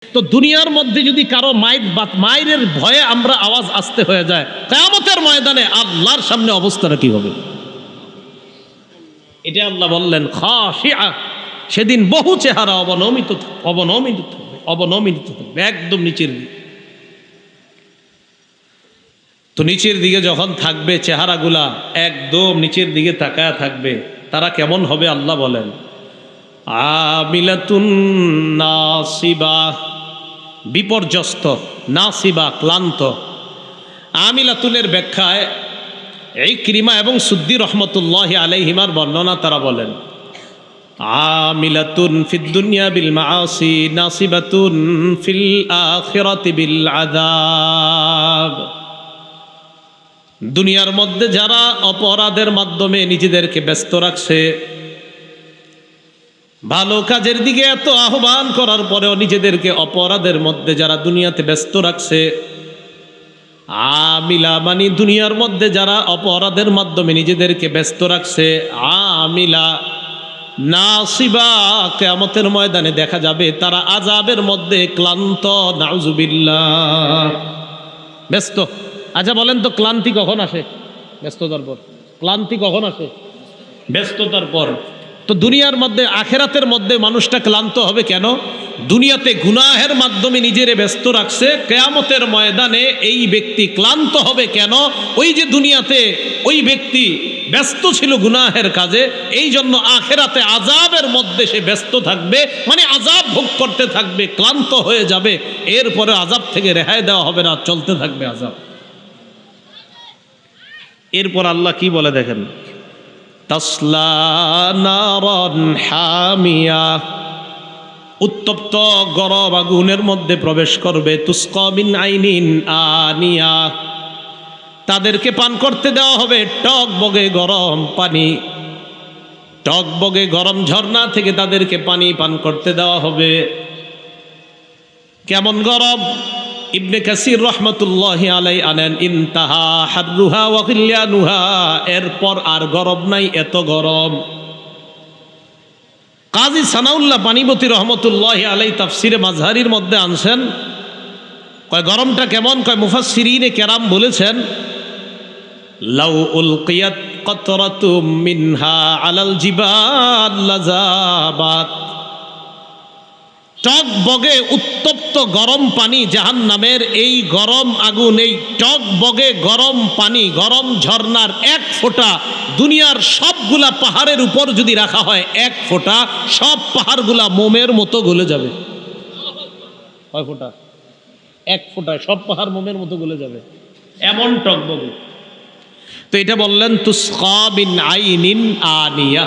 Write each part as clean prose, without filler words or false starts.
তো দুনিয়ার মধ্যে যদি কারো মায়ের ভয়ে আমরা আওয়াজ আসতে হয়ে যায়, কিয়ামতের ময়দানে আল্লাহর সামনে অবস্থাটা কি হবে? এটা আল্লাহ বললেন খাশিআ, সেদিন বহু চেহারা অবনমিত থাকবে একদম নিচের দিকে। তো নিচের দিকে যখন থাকবে চেহারাগুলা একদম নিচের দিকে তাকায়া থাকবে, তারা কেমন হবে আল্লাহ বলেন আমিলাতুন নাসিবা, বিপর্যস্ত, নাসিবা ক্লান্ত। আমিলাতুনের ব্যাখ্যায় ইকরিমা এবং সুদ্দি রহমতুল্লাহি আলাইহিমার বর্ণনা তারা বলেন আমিলাতুন ফিদ দুনিয়া বিল মাআসি নাসিবাতুন ফিল আখিরাতি বিল আযাব। দুনিয়ার মধ্যে যারা অপরাধের মাধ্যমে নিজেদেরকে ব্যস্ত রাখছে, ভালো কাজের দিকে এত আহ্বান করার পরেও নিজেদেরকে অপরাধের মধ্যে যারা দুনিয়াতে ব্যস্ত রাখছে, আমিলা মানে দুনিয়ার মধ্যে যারা অপরাধের মাধ্যমে নিজেদেরকে ব্যস্ত রাখছে, আমিলা নাসিবা, কিয়ামতের ময়দানে দেখা যাবে তারা আযাবের মধ্যে ক্লান্ত, নাউজুবিল্লাহ, ব্যস্ত। আচ্ছা বলেন তো ক্লান্তি কখন আসে? ব্যস্ততার পর। ক্লান্তি কখন আসে? ব্যস্ততার পর। তো দুনিয়ার মধ্যে আখেরাতের মধ্যে মানুষটা ক্লান্ত হবে কেন? দুনিয়াতে গুনাহের মাধ্যমে নিজেরে ব্যস্ত রাখছে, কিয়ামতের ময়দানে এই ব্যক্তি ক্লান্ত হবে কেন? ওই যে দুনিয়াতে ওই ব্যক্তি ব্যস্ত ছিল গুনাহের কাজে, এই জন্য আখেরাতে আযাবের মধ্যে সে ব্যস্ত থাকবে, মানে আযাব ভোগ করতে থাকবে, ক্লান্ত হয়ে যাবে, এরপরে আযাব থেকে রেহাই দেওয়া হবে না, চলতে থাকবে আযাব। এরপর আল্লাহ কি বলে দেখেন, তাসলা নারান হামিয়া, উত্তপ্ত গরম আগুনের মধ্যে প্রবেশ করবে, তুসকা মিন আইনিন আনিয়া, তাদেরকে পান করতে দেওয়া হবে টকবগে গরম পানি, টকবগে গরম ঝর্ণা থেকে তাদেরকে পানি পান করতে দেওয়া হবে। কেমন গরম? ইবনে কাসির রহমতুল্লাহি আলাইহি আনেন ইনতাহা হাররুহা ওয়া খিল্লানুহা, এরপর আর গরম নাই, এত গরম। কাজী সানাউল্লাহ পানিপতি রহমতুল্লাহি আলাইহি তাফসিরে মাজহারির মধ্যে আনছেন, কয় গরমটা কেমন? কয় মুফাসসিরিনে কেরাম বলেছেন লাউ উলকিয়াত কতরাতুম মিনহা আলাল জিবাল লাযাবাত, টকবগে উত্তপ্ত গরম পানি, জাহান্নামের এই গরম আগুন, এই টকবগে গরম পানি, গরম ঝর্ণার এক ফোঁটা দুনিয়ার সবগুলা পাহাড়ের উপর যদি রাখা হয়, এক ফোঁটা, সব পাহাড়গুলা মোমের মতো গলে যাবে। কয় ফোঁটা? এক ফোঁটায় সব পাহাড় মোমের মতো গলে যাবে, এমন টকবগে। তো এটা বললেন তুসকা বিন আইনিন আনিয়া,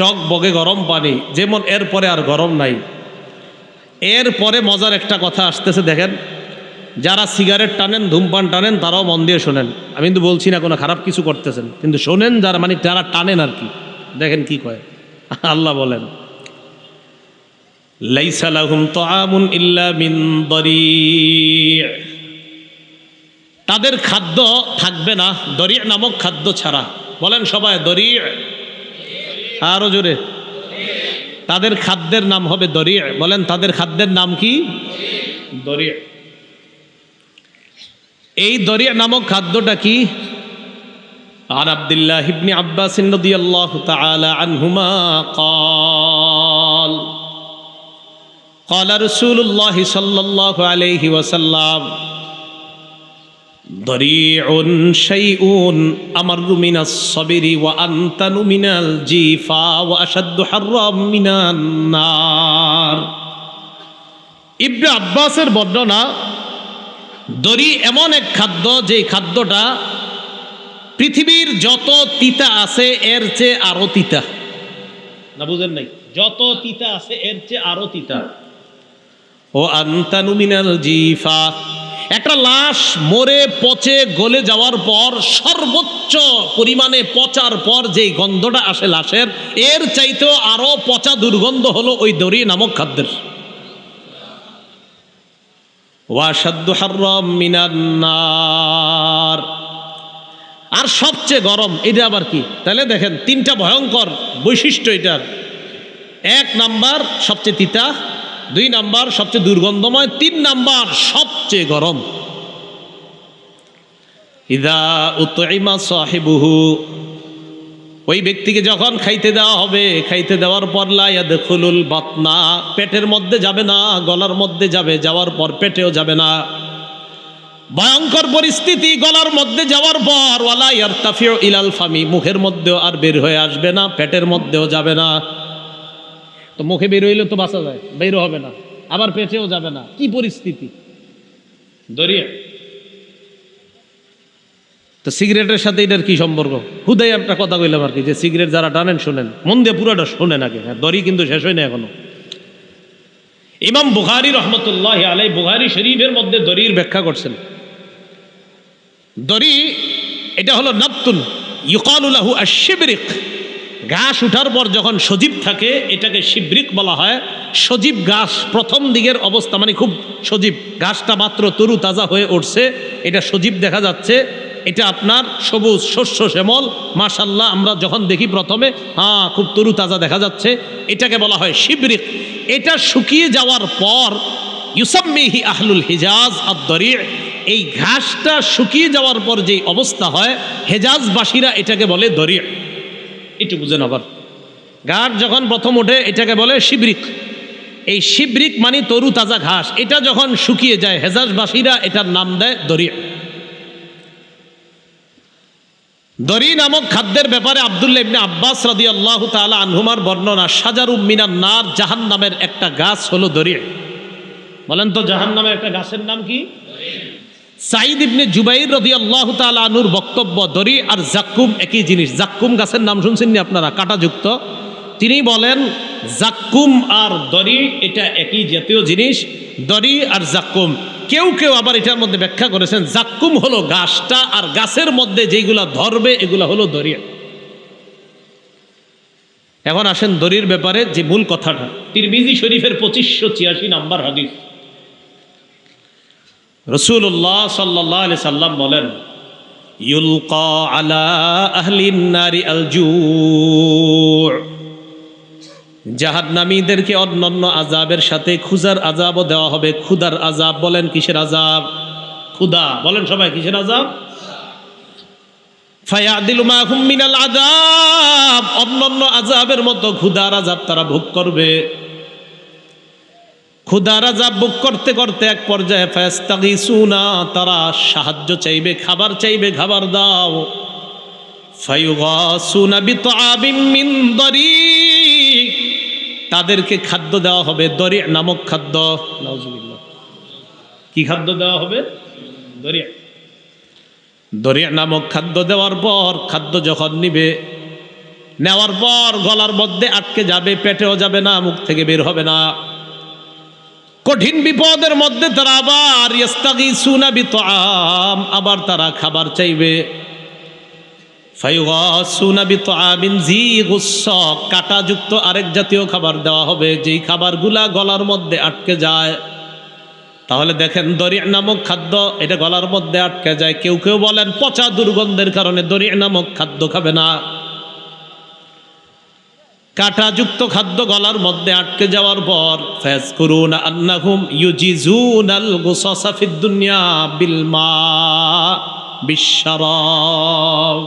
টকবগে গরম পানি, যেমন এরপরে আর গরম নাই। এরপরে মজার একটা কথা আসতেছে, দেখেন, যারা সিগারেট টানেন, ধূমপান টানেন, তারাও মন দিয়ে শোনেন। আমি কিন্তু বলছি না কোনো খারাপ কিছু করতেছেন, কিন্তু শোনেন যারা, মানে যারা টানেন আর কি। দেখেন কি কয় আল্লাহ বলেন লাইসা লাহুম তাআমুন ইল্লা মিন দরি', তাদের খাদ্য থাকবে না দরি' নামক খাদ্য ছাড়া। বলেন সবাই দরি', আরো জোরে। তাদের খাদ্যের নাম হবে দরি'। বলেন তাদের খাদ্যের নাম কি? দরি'। এই দরি' নামক খাদ্যটা কি? আর আব্দুল্লাহ ইবনে আব্বাস রাদিয়াল্লাহু তাআলা আনহুমা قال قال رسول الله صلى الله عليه وسلم দরিউন শাইউন আমারু মিনাস সাবরি ওয়া আনতানু মিনাল জিফা ওয়া আশাদ্দু হাররাম মিনান নার। ইবনে আব্বাসের বর্ণনা, দরি এমন এক খাদ্য, যে খাদ্যটা পৃথিবীর যত তিতা আছে এর চেয়ে আরো তিতা। না বুঝেন নাই? যত তিতা আছে এর চেয়ে আরো তিতা। ও আনতানু মিনাল জিফা, একটা লাশ মরে পচে গলে যাওয়ার পর সর্বোচ্চ পরিমাণে পচার পর যেই গন্ধটা আসে লাশের, এর চাইতেও আরো পচা দুর্গন্ধ হলো ওই দরি নামক খাদ্যের। ওয়াশাদ্দু হাররাম মিনান নার, আর সবচেয়ে গরম। এটা আবার কি? তাহলে দেখেন তিনটা ভয়ঙ্কর বৈশিষ্ট্য এটার। এক নাম্বার সবচেয়ে তিতা, 2 নাম্বার সবচেয়ে দুর্গন্ধময়, 3 নাম্বার সবচেয়ে গরম। ইদা উতইমা সাহিবুহু, ওই ব্যক্তিকে যখন খাইতে দেওয়া হবে, খাইতে দেওয়ার পর লা ইয়াদখুলুল বাতনা, পেটের মধ্যে যাবে না, গলার মধ্যে যাবে, যাওয়ার পর পেটেও যাবে না। ভয়ঙ্কর পরিস্থিতি, গলার মধ্যে যাওয়ার পর ওয়ালা ইয়ারতাফিউ ইলাল ফামি, মুখের মধ্যেও আর বের হয়ে আসবে না, পেটের মধ্যেও যাবে না। তো মুখে বের হইলে তো বাঁচা যায়, বের হবে না, আবার পেটেও যাবে না, কি পরিস্থিতি! দরিয়া। তো সিগারেটের সাথে এটার কি সম্পর্ক? হুদাই একটা কথা কইলাম আর কি, যে সিগারেট যারা টানেন শোনেন, মন দিয়ে পুরোটা শোনেন আগে। হ্যাঁ, দড়ি কিন্তু শেষ হয় না এখনো। ইমাম বুখারী রহমতুল্লাহ আলাইহি বুখারী শরীফের মধ্যে দড়ির ব্যাখ্যা করছেন। দড়ি এটা হলো নাবতুন ইউকালু লাহু আশ-শিবরিক, ঘাস উঠার পর যখন সজীব থাকে এটাকে শিবরিক বলা হয়। সজীব ঘাস প্রথম দিকের অবস্থা, মানে খুব সজীব, ঘাসটা মাত্র তরু তাজা হয়ে উঠছে, এটা সজীব দেখা যাচ্ছে, এটা আপনার সবুজ শস্য শ্যামল, মাশাল্লাহ আমরা যখন দেখি প্রথমে খুব তরু তাজা দেখা যাচ্ছে, এটাকে বলা হয় শিবরিক। এটা শুকিয়ে যাওয়ার পর ইউসাম্মিহি আহলুল হিজাজ আদ-দরি', এই ঘাসটা শুকিয়ে যাওয়ার পর যেই অবস্থা হয় হেজাজবাসীরা এটাকে বলে দরি'। একটু বুঝেন আবার, ঘাস যখন প্রথম ওঠে এটাকে বলে শিবরিক। এই শিবরিক মানে তরু তাজা ঘাস, এটা যখন শুকিয়ে যায় হেজাজবাসীরা এটার নাম দেয় দরি'। দরি নামক খাদ্যের ব্যাপারে আব্দুল্লাহ ইবনে আব্বাস রাদিয়াল্লাহু তাআলা আনহুমার বর্ণনা, শাজারুম মিনান নার, জাহান্নামের একটা গাছ হলো দরি'। বলেন তো জাহান্নামের একটা গাছের নাম কি? সাঈদ ইবনে জুবাইর রাদিয়াল্লাহু তাআলা আনহুর বক্তব্য, দরি আর জাক্কুম একই জিনিস। জাক্কুম গাছের নাম শুনছেন নি আপনারা, কাঁটাযুক্ত? তিনি বলেন জাক্কুম আর দরি এটা একই জাতীয় জিনিস, দরি আর জাক্কুম। কেউ কেউ আবার এটার মধ্যে ব্যাখ্যা করেছেন জাক্কুম হলো গাছটা, আর গাছের মধ্যে যেগুলা ধরবে এগুলা হলো দরি। এখন আসেন দরির ব্যাপারে যে মূল কথাটা, তিরমিজি শরীফের 2586 নাম্বার হাদিস, রাসূলুল্লাহ সাল্লাল্লাহু আলাইহি সাল্লাম বলেন ইউলকা আলা আহলিন নারি আল জু', জাহান্নামীদেরকে অন্যান্য আযাবের সাথে ক্ষুধার আযাবও দেওয়া হবে। ক্ষুধার আযাব, বলেন কিসের আযাব? ক্ষুধা, বলেন সবাই কিসের আযাব? ফায়াদিলু মা হুম মিনাল আযাব, অন্যান্য আযাবের মতো ক্ষুধার আযাব তারা ভোগ করবে। ক্ষুধার আযাব ভোগ করতে করতে এক পর্যায়ে ফায়াস্তাগিসুনা, তারা সাহায্য চাইবে, খাবার চাইবে, খাবার দাও। ফায়ুগাসুনা বিতআবিম মিন দরি, তাদেরকে খাদ্য দেওয়া হবে দরি নামক খাদ্য। নাউজুবিল্লাহ, কি খাদ্য দেওয়া হবে? দরি। দরি নামক খাদ্য দেওয়ার পর, খাদ্য যখন নিবে, নেওয়ার পর গলার মধ্যে আটকে যাবে, পেটেও যাবে না, মুখ থেকে বের হবে না। কঠিন বিপদের মধ্যে তারা আবার ইয়াস্তাগিসুনা বিতআম, আবার তারা খাবার চাইবে। ফায়ুগাসুনা বিতআমিন জি গুসসা, কাঁটাযুক্ত আরেক জাতীয় খাবার দেওয়া হবে, যেই খাবারগুলা গলার মধ্যে আটকে যায়। তাহলে দেখেন দরি নামক খাদ্য, এটা গলার মধ্যে আটকে যায়। কেউ কেউ বলেন পচা দুর্গন্ধের কারণে দরি নামক খাদ্য খাবে না। কাঁটাযুক্ত খাদ্য গলার মধ্যে আটকে যাওয়ার পর ফায়াজকুরুনা আন্নাহুম ইউজিজুনাল গুসাসা ফিদ দুনিয়া বিল মা বিশরাব।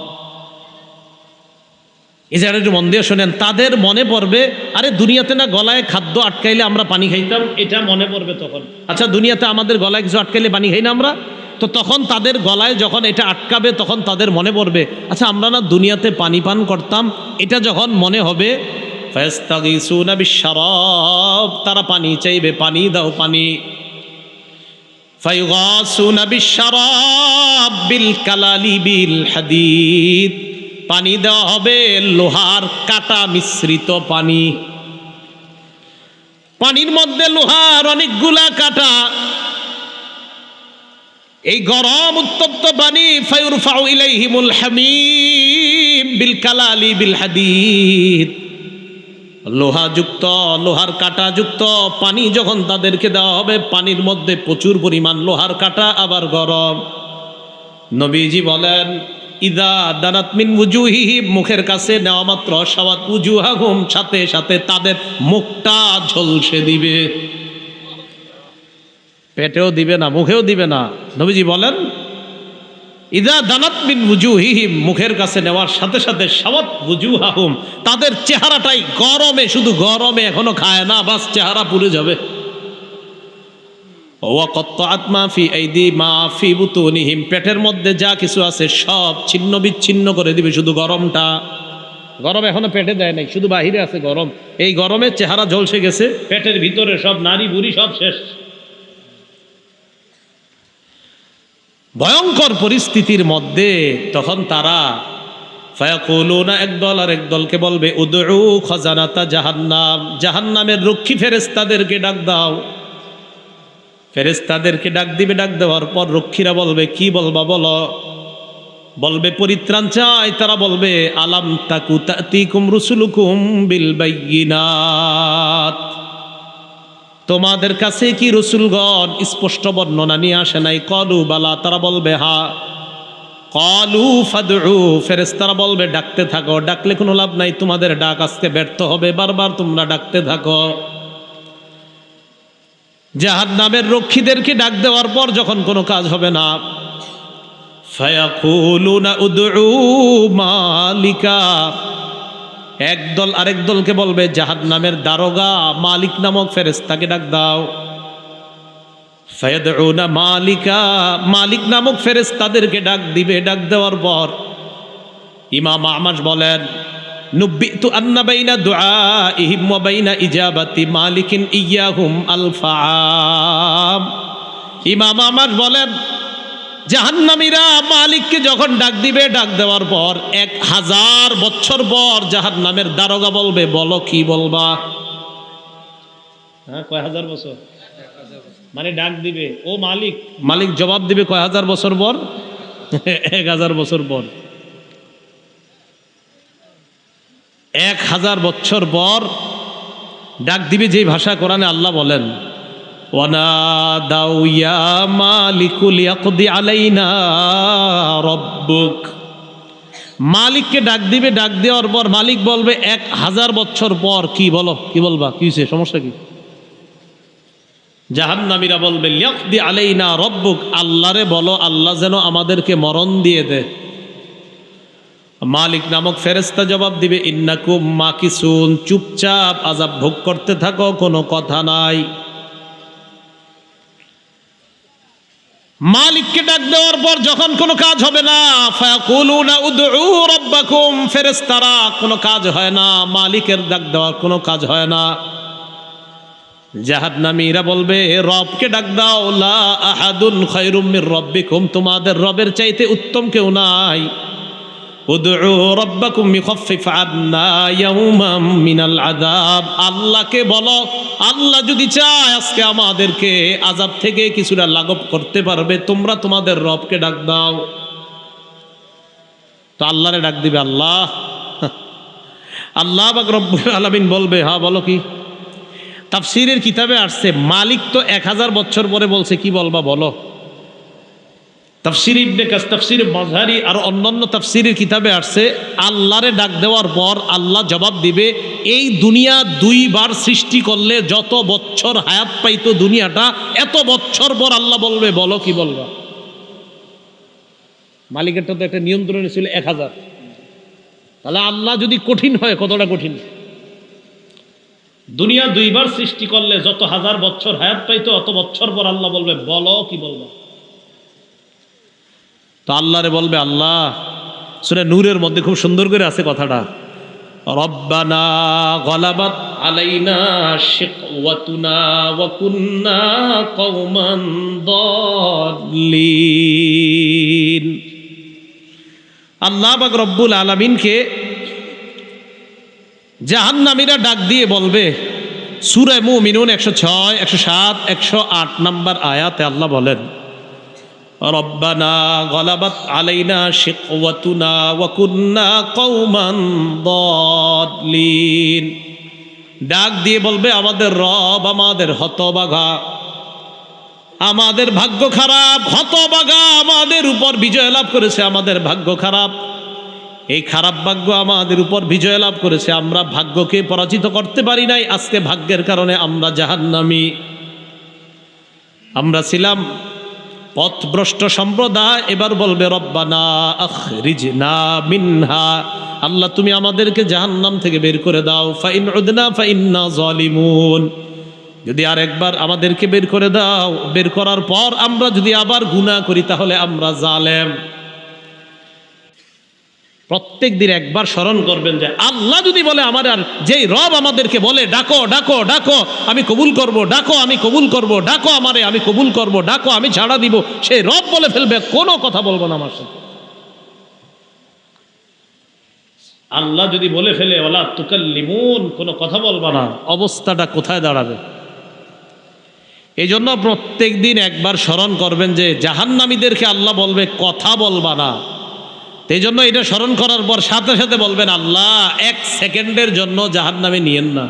এই জায়গাটা একটু মন দিয়ে শোনেন, তাদের মনে পড়বে আরে দুনিয়াতে না গলায় খাদ্য আটকাইলে আমরা পানি খাইতাম, এটা মনে পড়বে তখন। আচ্ছা দুনিয়াতে আমাদের গলায় কিছু আটকাইলে পানি খাই না আমরা, তো তখন তাদের গলায় যখন এটা আটকাবে তখন তাদের মনে পড়বে আচ্ছা আমরা না দুনিয়াতে পানি পান করতাম, এটা যখন মনে হবে ফায়াস্তাগিসুনা বিশরাব, তারা পানি চাইবে, পানি দাও পানি। ফায়ুগাসুনা বিশরাব বিল কালালি বিল হাদিদ, পানি দেওয়া হবে লোহার কাঁটা মিশ্রিত পানি। পানির মধ্যে লোহার অনেকগুলা কাঁটা, এই গরম উত্তপ্ত পানি। ফায়ুরফাউ ইলাইহিমুল হামিম বিল কালালি বিল হাদিদ, লোহাযুক্ত লোহার কাঁটাযুক্ত পানি যখন তাদেরকে দেওয়া হবে, পানির মধ্যে প্রচুর পরিমাণ লোহার কাঁটা, আবার গরম। নবীজি বলেন ইদা দানাত মিন উজুহিহিম, মুখের কাছে নেওয়া মাত্র সাওয়াত উজুহাহুম, সাথে সাথে তাদের মুখটা ঝলসে দিবে। পেটেও দিবে না, মুখেও দিবে না। নবীজি বলেন ইদা দানাত মিন ওয়ুজুহিহিম, মুখের কাছে নেওয়ার সাথে সাথে সাওয়াত ওয়ুজুহাহুম, তাদের চেহারাটাই গরমে, শুধু গরমে, এখনো খায় না, বাস চেহারা পুড়ে যাবে। ওয়া কাত্তাআত মা ফি আইদি মা ফি বুতুনিহিম, পেটের মধ্যে যা কিছু আছে সব ছিন্ন বিচ্ছিন্ন করে দিবে, শুধু গরমটা। গরম এখনো পেটে দেয় নাই, শুধু বাহিরে আছে গরম। এই গরমে চেহারা ঝলসে গেছে, পেটের ভিতরে সব নারী বুড়ি সব শেষ। ভয়ঙ্কর পরিস্থিতির মধ্যে তখন তারা ফায়াকুলুনা, একদল আর একদলকে বলবে উদউ খাজানাতা জাহান্নাম, জাহান্নামের রক্ষী ফেরেশতাদেরকে ডাক দাও। ফেরেশতাদেরকে ডাক দিবে, ডাক দেওয়ার পর রক্ষীরা বলবে কি বলবা বলো। বলবে পরিত্রাণ চাই। তারা বলবে আলাম তাকু তাতিকুম রুসুলুকুম বিল বাইয়িনাত, তোমাদের কাছে কি রসুলগণ স্পষ্ট বর্ণনা নিয়ে আসে নাই? কলু বালা, তারা বলবে হা। কলু ফাদউ, ফেরেশতারা বলবে ডাকতে থাকো, ডাকলে কোনো লাভ নাই, তোমাদের ডাক আজকে ব্যর্থ হবে, বারবার তোমরা ডাকতে থাকো। জাহান্নামের রক্ষীদেরকে ডাক দেওয়ার পর যখন কোনো কাজ হবে না, ফায়াকুলুনা উদউ মালিকা, একদল আরেক দলকে বলবে জাহান্নামের দারোগা মালিক নামক ফেরেশতাকে ডাক দাও। ফায়াদউনা মালিকা, মালিক নামক ফেরেশতাদেরকে ডাক দিবে। ডাক দেওয়ার পর ইমাম আমাশ বলেন নুব্বিতু আন্না বাইনা দুআইহিম ওয়া বাইনা ইজাবাতি মালিকিন ইয়াহুম আলফাম। ইমাম আমাশ বলেন জাহান্নামীরা মালিককে যখন ডাক দিবে, ডাক দেওয়ার পর 1000 বছর পর জাহান্নামের দারোগা বলবে বলো কি বলবা। হ্যাঁ, কয় হাজার বছর মানে ডাক দিবে ও মালিক, মালিক জবাব দিবে কয় হাজার বছর পর? 1000 বছর পর। 1000 বছর পর ডাক দিবে, যেই ভাষা কোরআনে আল্লাহ বলেন ওয়ানাদাউ ইয়া মালিকু লিয়াকদি আলাইনা রাব্বুক। মালিককে ডাক দিবে, ডাক দেওয়ার পর মালিক বলবে 1000 বছর পর কি বলো, কি বলবা, কি হয়েছে, সমস্যা কি? জাহান্নামীরা বলবে লিয়াকদি আলাইনা রাব্বুক, আল্লাহরে বলো আল্লাহ যেন আমাদেরকে মরণ দিয়ে দে। মালিক নামক ফেরেশতা জবাব দিবে ইন্নাকুম মাকিসুন, চুপচাপ আযাব ভোগ করতে থাকো, কোনো কথা নাই। মালিককে ডাক দেওয়ার পর যখন কোনো কাজ হবে না, ফায়াকুলুনা উদউ রাব্বাকুম, ফেরেশতারা কোনো কাজ হয় না, মালিকের ডাক দেওয়ার কোনো কাজ হয় না। জাহান্নামীরা বলবে রবকে ডাক দাও, লা আহাদুন খায়রুম মির রাব্বিকুম, তোমাদের রবের চাইতে উত্তম কেউ নাই। উদউ রাব্বাকুম ইখাফফিফ আন্না ইয়াওমান মিনাল আযাব, আল্লাহকে বলো আল্লাহ যদি চায় আজকে আমাদেরকে আযাব থেকে কিছুটা লাঘব করতে পারবে, তোমরা তোমাদের রবকে ডাক দাও। তো আল্লাহরে ডাক দিবে আল্লাহ। আল্লাহ পাক রব্বুল আলামিন বলবে হ্যাঁ বলো কি। তাফসীরের কিতাবে আসছে মালিক তো 1000 বছর পরে বলছে কি বলবা বলো। তাফসীর ইবনে কাসির, তাফসীর মাযহারি আর অন্যান্য তাফসীরের কিতাবে আসছে আল্লাহরে ডাক দেওয়ার পর আল্লাহ জবাব দিবে এই দুনিয়া 2 বার সৃষ্টি করলে যত বছর হায়াত পাইতো দুনিয়াটা, এত বছর পর আল্লাহ বলবে বলো কি বলবা। মালিকেরটা তো একটা নিয়ন্ত্রণে ছিল 1000, তাহলে আল্লাহ যদি কঠিন হয় কতটা কঠিন। দুনিয়া 2 বার সৃষ্টি করলে যত 1000 বছর হায়াত পাইতো অত বছর পর আল্লাহ বলবে বলো কি বলবা। তো আল্লাহরে বলবে আল্লাহ, সূরা নূরের মধ্যে খুব সুন্দর করে আছে কথাটা, রব্বানা গালাবাত আলাইনা শিকওয়াতুনা ওয়া কুন্না কওমান দাল্লিন। আল্লাহ পাক রব্বুল আলামিনকে জাহান্নামীরা ডাক দিয়ে বলবে, সূরা মুমিনুন 106, 107, 108 নম্বর আয়াতে আল্লাহ বলেন রব্বানা গালাবাত আলাইনা শিকওয়াতুনা ওয়া কুন্না কওমান দাল্লিন। ডাক দিয়ে বলবে আমাদের রব আমাদের হতভাগা, আমাদের ভাগ্য খারাপ, হতভাগা আমাদের উপর বিজয় লাভ করেছে, আমাদের ভাগ্য খারাপ, এই খারাপ ভাগ্য আমাদের উপর বিজয় লাভ করেছে, আমরা ভাগ্যকে পরাজিত করতে পারি নাই, আজকে ভাগ্যের কারণে আমরা জাহান্নামী। আমরা ছিলাম পথভ্রষ্ট সম্প্রদায়, এবার বলবে রব্বানা আখরিজনা মিনহা, আল্লাহ তুমি আমাদেরকে জাহান্নাম থেকে বের করে দাও। ফাইন উদনা ফাইন্না জালিমুন, যদি আরেকবার আমাদেরকে বের করে দাও, বের করার পর আমরা যদি আবার গুনাহ করি তাহলে আমরা জালেম। প্রত্যেক দিন একবার স্মরণ করবেন যে আল্লাহ যদি বলে আমার, আর যেই রব আমাদেরকে বলে ডাকো ডাকো ডাকো আমি কবুল করব, ডাকো আমি কবুল করব, ডাকো আমারে আমি কবুল করব, ডাকো আমি ছাড়া দিব, সেই রব বলে ফেলবে কোনো কথা বলবো না আমার সাথে। আল্লাহ যদি বলে ফেলে ওয়ালা তুকাল্লিমুন, কোনো কথা বলবা না, অবস্থাটা কোথায় দাঁড়াবে? এই জন্য প্রত্যেক দিন একবার স্মরণ করবেন যে জাহান্নামীদেরকে আল্লাহ বলবে কথা বলবা না। এই জন্য এটা স্মরণ করার পর সাথে সাথে বলবেন আল্লাহ এক সেকেন্ডের জন্য জাহান্নামে নিয়েন না।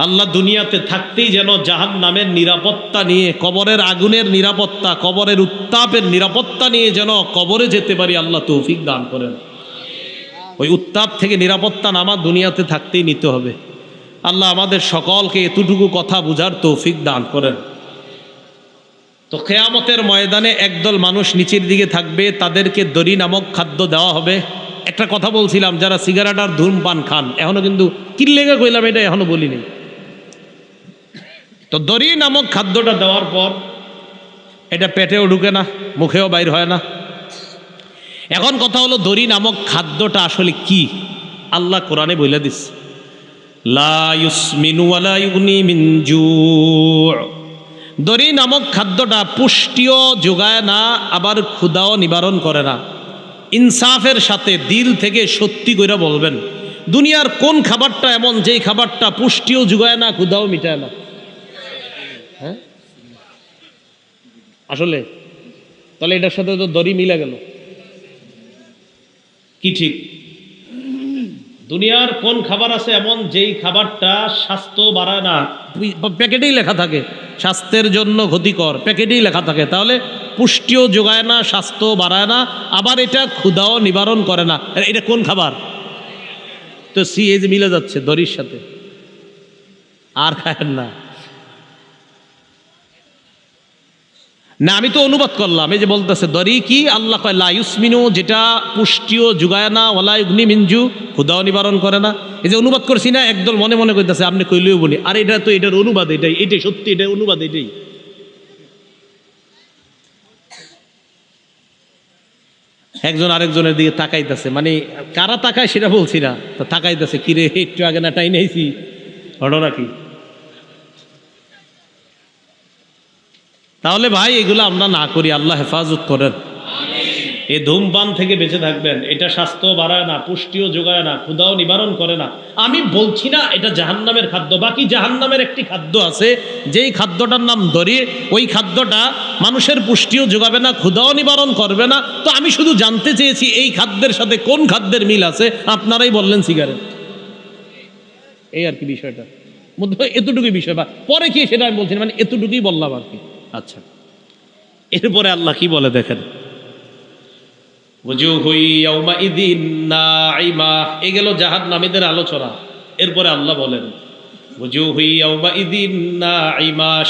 আল্লাহ দুনিয়াতে থাকতেই যেন জাহান্নামের নিরাপত্তা নিয়ে, কবরের আগুনের নিরাপত্তা, কবরের উত্তাপের নিরাপত্তা নিয়ে যেন কবরে যেতে পারি, আল্লাহ তৌফিক দান করেন। ওই উত্তাপ থেকে নিরাপত্তা নামা দুনিয়াতে থাকতেই নিতে হবে। আল্লাহ আমাদের সকলকে এতটুকু কথা বুঝার তৌফিক দান করেন। তো কিয়ামতের ময়দানে একদল মানুষ নিচের দিকে থাকবে, তাদেরকে দড়ি নামক খাদ্য দেওয়া হবে। একটা কথা বলছিলাম, যারা সিগারেট আর ধূমপান খান, এখনো কিন্তু কিল্লেগা কইলাম, এটা এখনো বলিনি। তো দড়ি নামক খাদ্যটা দেওয়ার পর এটা পেটেও ঢুকে না, মুখেও বাইর হয় না। এখন কথা হলো দড়ি নামক খাদ্যটা আসলে কি? আল্লাহ কোরআনে বলে দিস, লা ইউসমিনু ওয়ালা ইউগনি মিন জু'। দড়ি নামক খাদ্যটা পুষ্টিও যোগায় না, আবার ক্ষুধাও নিবারণ করে না। ইনসাফের সাথে দিল থেকে সত্যি করে বলবেন, দুনিয়ার কোন খাবারটা এমন যেই খাবারটা পুষ্টিও যোগায় না, ক্ষুধাও মিটায় না? হ্যাঁ, আসলে তাহলে এটার সাথে তো দড়ি মিলে গেল। কি ঠিক? দুনিয়ার কোন খাবার আছে এমন যেই খাবারটা স্বাস্থ্য বাড়ায় না? প্যাকেটেই লেখা থাকে স্বাস্থ্যের জন্য ক্ষতিকর, প্যাকেটেই লেখা থাকে। তাহলে পুষ্টিও যোগায় না, স্বাস্থ্য বাড়ায় না, আবার এটা ক্ষুধাও নিবারণ করে না। এটা কোন খাবার? তো এই যে মিলে যাচ্ছে দড়ির সাথে, আর খায়েন না। না, আমি তো অনুবাদ করলাম। এই যে বলতেছে দড়ি কি, আল্লাহ কয় লা ইউসমিনু, যেটা পুষ্টিও যোগায় না, ওয়ালা ইউগনি মিনজু, ক্ষুধাও নিবারণ করে না। এই যে অনুবাদ করছি না, একদল মনে মনে কইতাছে আপনি কইলেও বলি, আর এটা তো এটার অনুবাদ, এটাই সত্যি, এটার অনুবাদ এটাই। একজন আরেকজনের দিকে তাকাইতেছে, মানে কারা তাকায় সেটা বলছি না, তো তাকাইতেছে, কিরে একটু আগে না টাই নেইছি, ঘটনা কি? তাহলে ভাই এগুলো আমরা না করি, আল্লাহ হেফাজত করেন। এই ধূমপান থেকে বেঁচে থাকবেন। এটা স্বাস্থ্য বাড়ায় না, পুষ্টিও যোগায় না, ক্ষুধাও নিবারণ করে না। আমি বলছি না এটা জাহান্নামের খাদ্য, বাকি জাহান্নামের একটি খাদ্য আছে যেই খাদ্যটার নাম দড়ি। ওই খাদ্যটা মানুষের পুষ্টিও যোগাবে না, ক্ষুধাও নিবারণ করবে না। তো আমি শুধু জানতে চেয়েছি এই খাদ্যের সাথে কোন খাদ্যের মিল আছে? আপনারাই বললেন সিগারেট। এই আর কি বিষয়টা, এতটুকুই বিষয়, বা পরে কি সেটা আমি বলছি, মানে এতটুকুই বললাম আর কি। আচ্ছা, এরপরে আল্লাহ কি বলে দেখেন, এই গেল জাহান্নামীদের আলোচনা। এরপরে আল্লাহ বলেন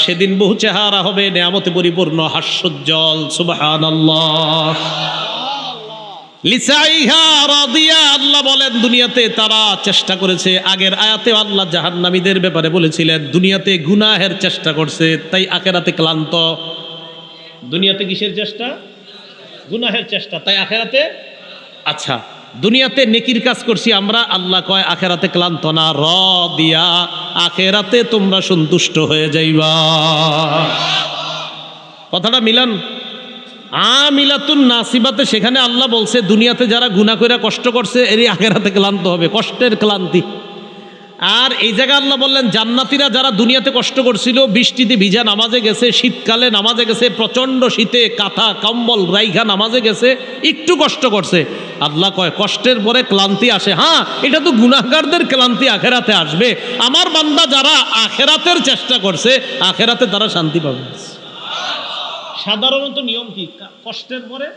সেদিন বহু চেহারা হবে, নেয়ামতে পরিপূর্ণ, হাস্যোজ্জ্বল। সুবহানাল্লাহ। লিসাইহা রাদিয়া, আল্লাহ বলেন দুনিয়াতে তারা চেষ্টা করেছে। আগের আয়াতে আল্লাহ জাহান্নামীদের ব্যাপারে বলেছিলেন দুনিয়াতে গুনাহের চেষ্টা করছে, তাই আখিরাতে ক্লান্ত। দুনিয়াতে কিসের চেষ্টা? গুনাহের চেষ্টা, তাই আখিরাতে। আচ্ছা, দুনিয়াতে নেকির কাজ করছি আমরা, আল্লাহ কয় আখিরাতে ক্লান্ত না, রাদিয়া, আখিরাতে তোমরা সন্তুষ্ট হয়ে যাইবা। কথাটা মিলান। আমিলাতুন নাসিবাতে সেখানে আল্লাহ বলছে দুনিয়াতে যারা গুনাহ করে কষ্ট করছে এরই আখিরাতে ক্লান্ত হবে, কষ্টের ক্লান্তি। আর এই জায়গায় আল্লাহ বললেন জান্নাতীরা যারা দুনিয়াতে কষ্ট করছিল, বৃষ্টিতে ভিজা নামাজে গেছে, শীতকালে নামাজে গেছে, প্রচণ্ড শীতে কাঁথা কম্বল রাইখা নামাজে গেছে, একটু কষ্ট করছে। আল্লাহ কয় কষ্টের পরে ক্লান্তি আসে। হ্যাঁ, এটা তো গুনাহগারদের ক্লান্তি আখিরাতে আসবে। আমার বান্দা যারা আখিরাতের চেষ্টা করছে, আখিরাতে তারা শান্তি পাবে। সাধারণত নিয়ম কি? কষ্টের পরে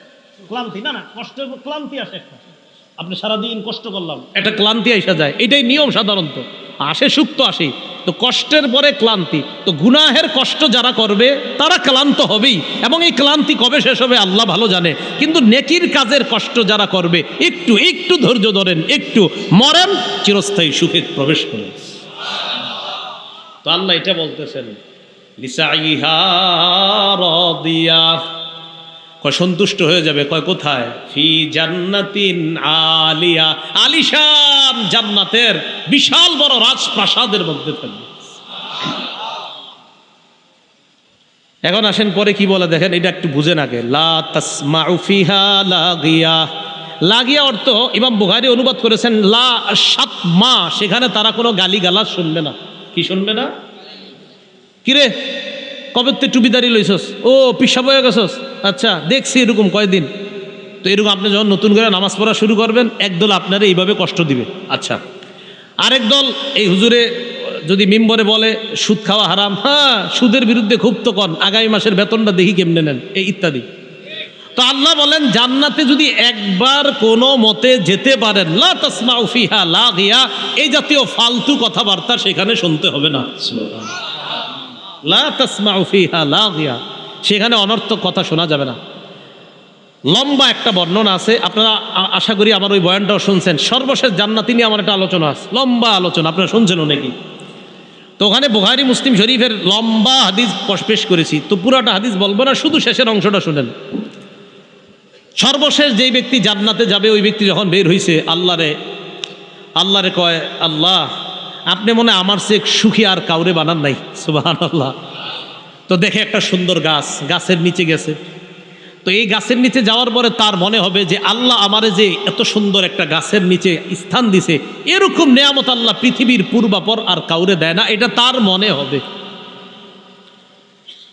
ক্লান্তি। না, কষ্টের পর ক্লান্তি আসে একটা। আপনি সারাদিন কষ্ট করলাম, একটা ক্লান্তি আসা যায়, এটাই নিয়ম। সাধারণত আসে সুখ তো আসে, তো কষ্টের পরে ক্লান্তি, তো গুনাহের কষ্ট যারা করবে তারা ক্লান্ত হবেই, এবং এই ক্লান্তি কবে শেষ হবে আল্লাহ ভালো জানে। কিন্তু নেকির কাজের কষ্ট যারা করবে একটু একটু ধৈর্য ধরেন, একটু মরেন, চিরস্থায়ী সুখে প্রবেশ করেন। তো আল্লাহ এটা বলতেছেন লিসাইহা রাদিয়া, কয় সন্তুষ্ট হয়ে যাবে, কয় কোথায়? ফি জান্নাতিন আলিয়া, আলিশান জান্নাতের বিশাল বড় রাজপ্রাসাদের মধ্যে থাকবে। এখন আসেন পরে কি বলে দেখেন, এটা একটু বুঝেন আগে। লা তাসমাউ ফিহা লাগিয়া, লাগিয়া অর্থ ইমাম বুখারী অনুবাদ করেছেন লা শাতমা, সেখানে তারা কোনো গালিগালাজ শুনবে না। কি শুনবে না? কিরে কবে তে টুপিদারি লইছস? ও পিসাব হয়ে গেছস? আচ্ছা দেখছি এরকম কয়দিন। তো এরকম আপনি যখন নতুন করে নামাজ পড়া শুরু করবেন, একদল আপনারা এইভাবে কষ্ট দিবে। আচ্ছা, আরেক দল এই হুজুরে যদি মিম্বরে বলে সুদ খাওয়া হারাম, হ্যাঁ সুদের বিরুদ্ধে খুব তো কন, আগামী মাসের বেতনটা দেখি কেমনে নেন, এই ইত্যাদি। তো আল্লাহ বলেন জান্নাতে যদি একবার কোনো মতে যেতে পারেন, লা তাসমাউ ফিহা লাগিয়া, এই জাতীয় ফালতু কথাবার্তা সেখানে শুনতে হবে না। লা তাসমাউ ফিহা লাগিয়া, সেখানে অনর্থক কথা শোনা যাবে না। লম্বা একটা বর্ণনা আছে, আপনারা আশা করি আমার ওই বয়ানটাও শুনছেন। সর্বশেষ জান্নাতি নিয়ে আমার একটা আলোচনা আছে, লম্বা আলোচনা, আপনারা শুনছেন নাকি? তো ওখানে বুখারী মুসলিম শরীফের লম্বা হাদিস পেশ করেছি, তো পুরাটা হাদিস বলবো না, শুধু শেষের অংশটা শুনেন। সর্বশেষ যেই ব্যক্তি জান্নাতে যাবে, ওই ব্যক্তি যখন বের হইছে আল্লাহরে কয়, আল্লাহ আপনি মনে আমার চেয়ে সুখী আর কাউরে বানান নাই, সুবহানাল্লাহ। তো দেখে একটা সুন্দর গাছ, গাছের নিচে গেছে। তো এই গাছের নিচে যাওয়ার পরে তার মনে হবে যে আল্লাহ আমারে যে এত সুন্দর একটা গাছের নিচে স্থান দিছে, এরকম নেয়ামত আল্লাহ পৃথিবীর পূর্বাপর আর কাউরে দেয় না, এটা তার মনে হবে।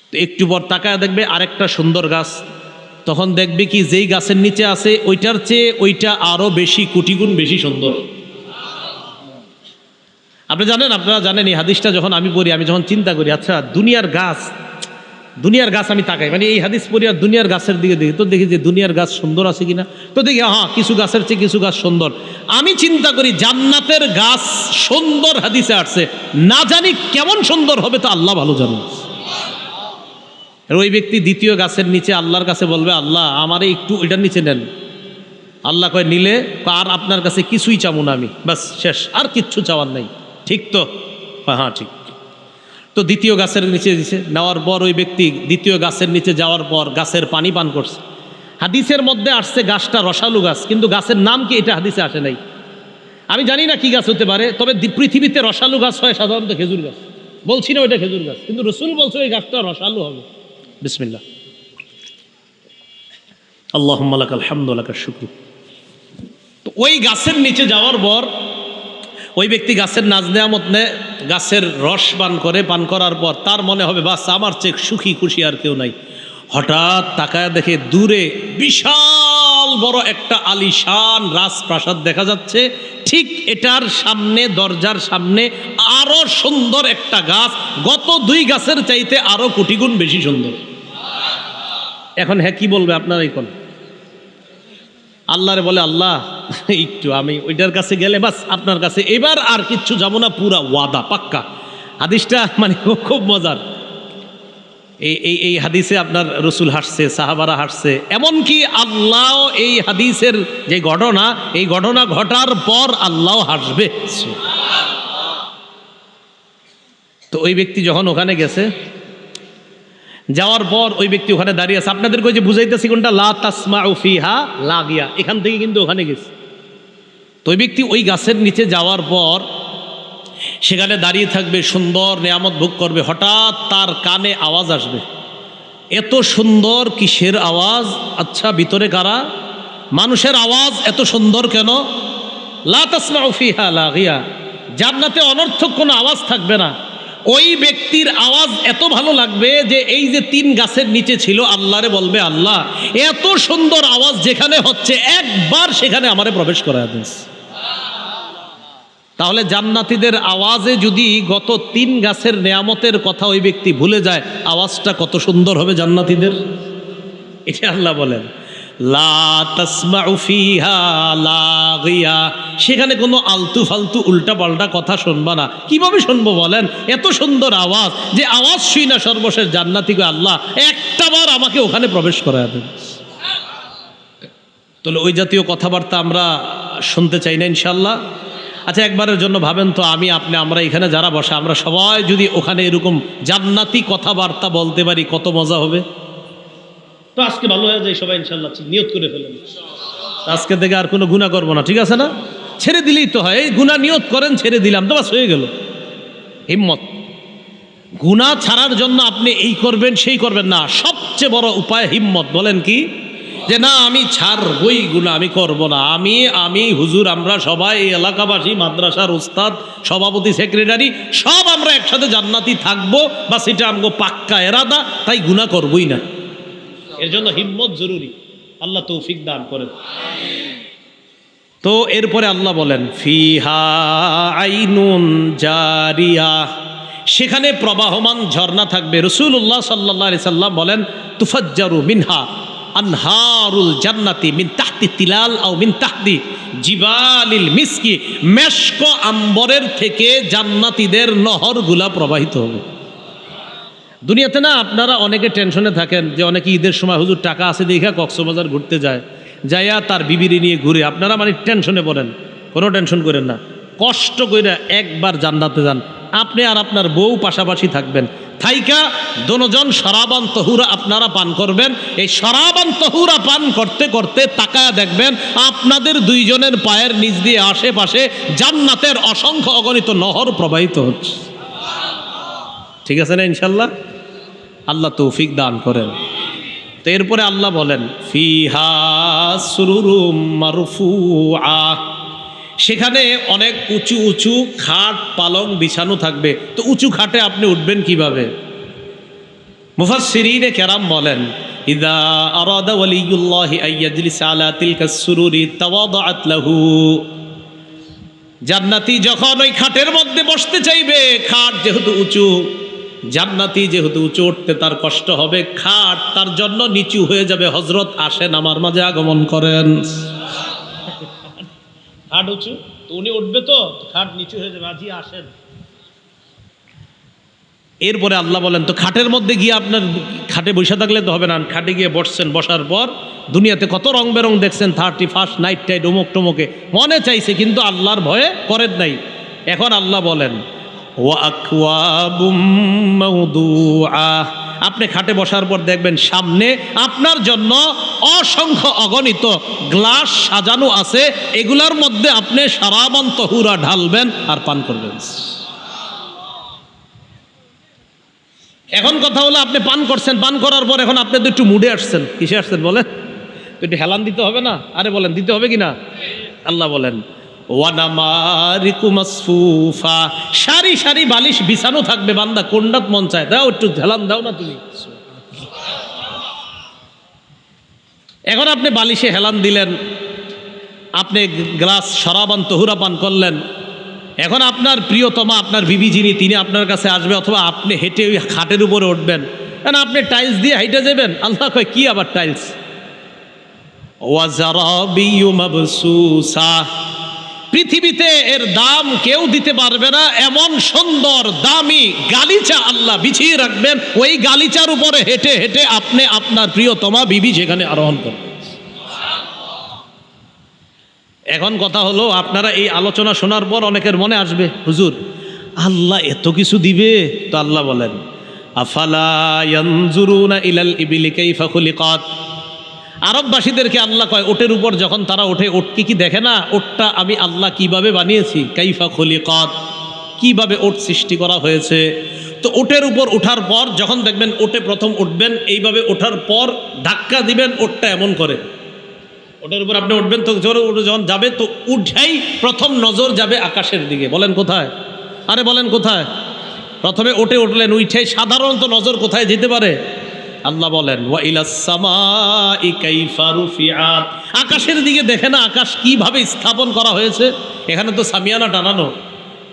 তো একটু পর তাকায় দেখবে আরেকটা সুন্দর গাছ, তখন দেখবে কি যেই গাছের নিচে আছে ওইটার চেয়ে ওইটা আরো বেশি, কোটি গুণ বেশি সুন্দর। আপনারা জানেন এই হাদিসটা যখন আমি পড়ি, আমি যখন চিন্তা করি, আচ্ছা দুনিয়ার গাছ আমি তাকাই, মানে এই হাদিস পড়ি আর দুনিয়ার গাছের দিকে দেখি, তো দেখি যে দুনিয়ার গাছ সুন্দর আছে কিনা, তো দেখি হ্যাঁ কিছু গাছের চেয়ে কিছু গাছ সুন্দর। আমি চিন্তা করি জান্নাতের গাছ সুন্দর হাদিসে আসছে, না জানি কেমন সুন্দর হবে তা আল্লাহ ভালো জানেন। ওই ব্যক্তি দ্বিতীয় গাছের নিচে আল্লাহর কাছে বলবে, আল্লাহ আমারে একটু ওইটার নিচে নেন। আল্লাহ কয় নিলে, আর আপনার কাছে কিছুই চাবো না আমি, বাস শেষ, আর কিচ্ছু চাওয়ার নাই। ঠিক তো? হ্যাঁ ঠিক। তো দ্বিতীয় গাছের নিচে দিছে, নেওয়ার পর ওই ব্যক্তি দ্বিতীয় গাছের নিচে যাওয়ার পর গাছের পানি পান করছে। হাদিসের মধ্যে আসছে গাছটা রসালু গাছ, কিন্তু গাছের নাম কি এটা হাদিসে আসে নাই। আমি জানি না কি গাছ হতে পারে, তবে পৃথিবীতে রসালু গাছ হয় সাধারণত খেজুর গাছ। বলছি না ওইটা খেজুর গাছ, কিন্তু রসুল বলছে ওই গাছটা রসালু হবে। বিসমিল্লাহ, আল্লাহুম্মা লাকাল হামদু ওয়া লাকাশ শুকর। তো ওই গাছের নিচে যাওয়ার পর ওই ব্যক্তি গাছের নাজ নেয়ামত নেয়, গাছের রস পান করার পর তার মনে হবে বাস আমার চেয়ে সুখী খুশি আর কেউ নাই। হঠাৎ তাকায় দেখে দূরে বিশাল বড় একটা আলিশান রাজপ্রাসাদ দেখা যাচ্ছে। ঠিক এটার সামনে, দরজার সামনে আরো সুন্দর একটা গাছ, গত দুই গাছের চাইতে আরো কোটি গুণ বেশি সুন্দর। এখন হ্যাঁ কি বলবে আপনারা? এখন আল্লাহরে বলে, আল্লাহ একটু আমি ওইটার কাছে গেলে বাস আপনার কাছে এবার আর কিচ্ছু যাবো না, পুরা ওয়াদা পাক্কা। হাদিসটা মানে খুব মজার। এই হাদিসে আপনার রসুল হাসছে, সাহাবারা হাসছে, এমনকি আল্লাহ এই হাদিসের যে ঘটনা, এই ঘটনা ঘটার পর আল্লাহ হাসবে। তো ওই ব্যক্তি যখন ওখানে গেছে, যাওয়ার পর ওই ব্যক্তি ওখানে দাঁড়িয়ে আছে। আপনাদেরকে ওই যে বুঝাইতেছি কোনটা, লা তাসমাউ ফিহা লাগিয়া, এখান থেকে কিন্তু ওখানে গেছে। তো ওই ব্যক্তি ওই গাছের নিচে যাওয়ার পর সেখানে দাঁড়িয়ে থাকবে, সুন্দর নেয়ামত ভোগ করবে। হঠাৎ তার কানে আওয়াজ আসবে, এত সুন্দর কিসের আওয়াজ? আচ্ছা ভিতরে কারা? মানুষের আওয়াজ এত সুন্দর কেন? লা তাসমাউ ফিহা লাগিয়া, জান্নাতে অনর্থক কোনো আওয়াজ থাকবে না। ওই ব্যক্তির আওয়াজ এত ভালো লাগবে যে এই যে তিন গাছের নিচে ছিল, আল্লাহরে বলবে, আল্লাহ এত সুন্দর আওয়াজ যেখানে হচ্ছে একবার সেখানে আমারে প্রবেশ করায় দিস। তাহলে জান্নাতীদের আওয়াজে যদি গত তিন গাছের নেয়ামতের কথা ওই ব্যক্তি ভুলে যায়, আওয়াজটা কত সুন্দর হবে জান্নাতীদের, এটা আল্লাহ বলেন। লা তাসমাউ ফিহা লাগিয়া, সেখানে কোনো আলতু ফালতু উল্টা পাল্টা কথা শুনবা না। কিভাবে শুনবো বলেন? এত সুন্দর আওয়াজ, যে আওয়াজ শুই না সর্বশেষ জান্নাতি কই আল্লাহ একটা বার আমাকে ওখানে প্রবেশ করায় দেন। তাহলে ওই জাতীয় কথাবার্তা আমরা শুনতে চাই না ইনশাল্লাহ। আচ্ছা, একবারের জন্য ভাবেন তো, আমি আপনি আমরা এখানে যারা বসে আমরা সবাই যদি ওখানে এরকম জান্নাতি কথাবার্তা বলতে পারি কত মজা হবে। তো আজকে ভালো হয়ে যায় সবাই ইনশাল্লাহ, নিয়ত করে ফেলেন আজকে থেকে আর কোনো গুনাহ করবো না, ঠিক আছে না? ছেড়ে দিলেই তো হয়, এই গুনাহ নিয়ত করেন ছেড়ে দিলাম তো বাস হয়ে গেল। হিম্মত। গুনাহ ছাড়ার জন্য আপনি এই করবেন সেই করবেন না, সবচেয়ে বড় উপায় হিম্মত। বলেন কি? যে না আমি ছাড়বই গুনাহ, আমি করব না। আমি হুজুর, আমরা সবাই এই এলাকাবাসী, মাদ্রাসার উস্তাদ, সভাপতি, সেক্রেটারি সব আমরা একসাথে জান্নাতি থাকবো, বা সেটা আমগো পাক্কা এরাদা, তাই গুনাহ করবই না। এর জন্য হিম্মত জরুরি। আল্লাহ তৌফিক দান করেন। তো এরপরে আল্লাহ বলেন ফিহা আইনুন জারিয়া, সেখানে প্রবাহমান ঝর্ণা থাকবে। রাসূলুল্লাহ সাল্লাল্লাহু আলাইহি সাল্লাম বলেন তুফাজ্জারু মিনহা আনহারুল জান্নাতি মিন তাহতি তিলাল আও মিন তাহতি জিবালিল মিসকি, মেশক আম্বরের থেকে জান্নাতীদের নহরগুলা প্রবাহিত হবে। দুনিয়াতে না আপনারা অনেকে টেনশনে থাকেন, যে অনেকে ঈদের সময় হুজুর টাকা আছে দেখা কক্সবাজার ঘুরতে যায়, যাইয়া তার বিবিরি নিয়ে ঘুরে। আপনারা মানে টেনশনে পড়েন, কোনো টেনশন করেন না। কষ্ট করে একবার জান্নাতে যান, আপনি আর আপনার বউ পাশাপাশি থাকবেন, থাইকা দোনোজন শরাবান তহুরা আপনারা পান করবেন। এই শরাবান তহুরা পান করতে করতে তাকায়া দেখবেন আপনাদের দুইজনের পায়ের নিচ দিয়ে আশেপাশে জান্নাতের অসংখ্য অগণিত নহর প্রবাহিত হচ্ছে। ঠিক আছে না ইনশাল্লাহ? আল্লাহ তৌফিক দান করেন। তো এরপরে আল্লাহ বলেন ফিহা সুরুরুম মারফুআ, সেখানে অনেক উঁচু উঁচু খাট পালং বিছানো থাকবে। তো উঁচু খাটে আপনি উঠবেন কিভাবে? মুফাসসিরিনে কেরাম বলেন ইযা আরাদা ওয়ালিয়ুল্লাহি আইয়াজলিসা আলা তিলকাস সুরুরি তাওয়াদাআত লাহু, জান্নাতি যখন ওই খাটের মধ্যে বসতে চাইবে, খাট যেহেতু উঁচু, জান্নাতি যেহেতু উঁচু উঠতে তার কষ্ট হবে, খাট তার জন্য নিচু হয়ে যাবে। হযরত আসেন আমার মাঝে আগমন করেন। খাট উঁচু তো উনি উঠবে, তো খাট নিচু হয়ে যাবে, আজি আসেন। এরপরে আল্লাহ বলেন তো খাটের মধ্যে গিয়ে আপনার খাটে বসে থাকলে তো হবে না, খাটে গিয়ে বসছেন, বসার পর দুনিয়াতে কত রং বেরং দেখছেন, 31st নাইট টাইট অমুক টমুকে মনে চাইছে, কিন্তু আল্লাহর ভয়ে করেন নাই। এখন আল্লাহ বলেন ওয়া আকওয়াবুম মাওদুআ, আপনি খাটে বসার পর দেখবেন সামনে আপনার জন্য অসংখ্য অগণিত গ্লাস সাজানো আছে, এগুলার মধ্যে আপনি শারাবান তহুরা ঢালবেন আর পান করবেন। এখন কথা হলো আপনি পান করছেন, পান করার পর এখন আপনি তো একটু মুডে আসছেন। কিসে আসছেন বলেন? তো একটু হেলান দিতে হবে না? আরে বলেন দিতে হবে কিনা? আল্লাহ বলেন ওয়ানামারিকু মাসফুফা, সারি সারি বালিশ বিছানো থাকবে। বান্দা কোনটাত মন চায় দাও, একটু হেলান দাও না তুমি। এখন আপনি বালিশে হেলান দিলেন, আপনি গ্লাস শরাবান তহুরা পান করলেন। এখন আপনার প্রিয়তমা, আপনার বিবি যিনি, তিনি আপনার কাছে আসবে, অথবা আপনি হেঁটে ওই খাটের উপরে উঠবেন। কারণ আপনি টাইলস দিয়ে হাইটে যাবেন। আল্লাহ কয় কি আবার টাইলস? ওয়াজারাবিয়্যু মাবসুসা, পৃথিবীতে এর দাম কেউ দিতে পারবে না এমন সুন্দর দামি গালিচা আল্লাহ বিছিয়ে রাখবেন। ওই গালিচার উপরে হেঁটে হেঁটে আপনি আপনার প্রিয়তমা বিবি সেখানে আরোহণ করবেন। এখন কথা হলো, আপনারা এই আলোচনা শোনার পর অনেকের মনে আসবে হুজুর আল্লাহ এত কিছু দিবে। তো আল্লাহ বলেন আফালা ইয়ানজুরুনা ইলাল ইবিলি কাইফা খুলিকাত, আরববাসীদেরকে আল্লাহ কয় ওটের উপর যখন তারা ওঠে, ওটকে কি দেখে না ওটটা আমি আল্লাহ কিভাবে বানিয়েছি? কাইফা খুলিকাত, কিভাবে ওট সৃষ্টি করা হয়েছে। তো ওটের উপর ওঠার পর যখন দেখবেন ওটে প্রথম উঠবেন, এইভাবে ওঠার পর ধাক্কা দিবেন, ওটটা এমন করে। ওটার উপর আপনি উঠবেন, তো জোরে যখন যাবে তো উঠাই প্রথম নজর যাবে আকাশের দিকে। বলেন কোথায়? আরে বলেন কোথায়? প্রথমে ওটে উঠলেন, উঠে সাধারণত নজর কোথায় যেতে পারে? আল্লাহ বলেন ওয়া ইলাস সামাই কাইফা রুফিআত, আকাশের দিকে দেখে না আকাশ কিভাবে স্থাপন করা হয়েছে। এখানে তো সামিয়ানা টানানো,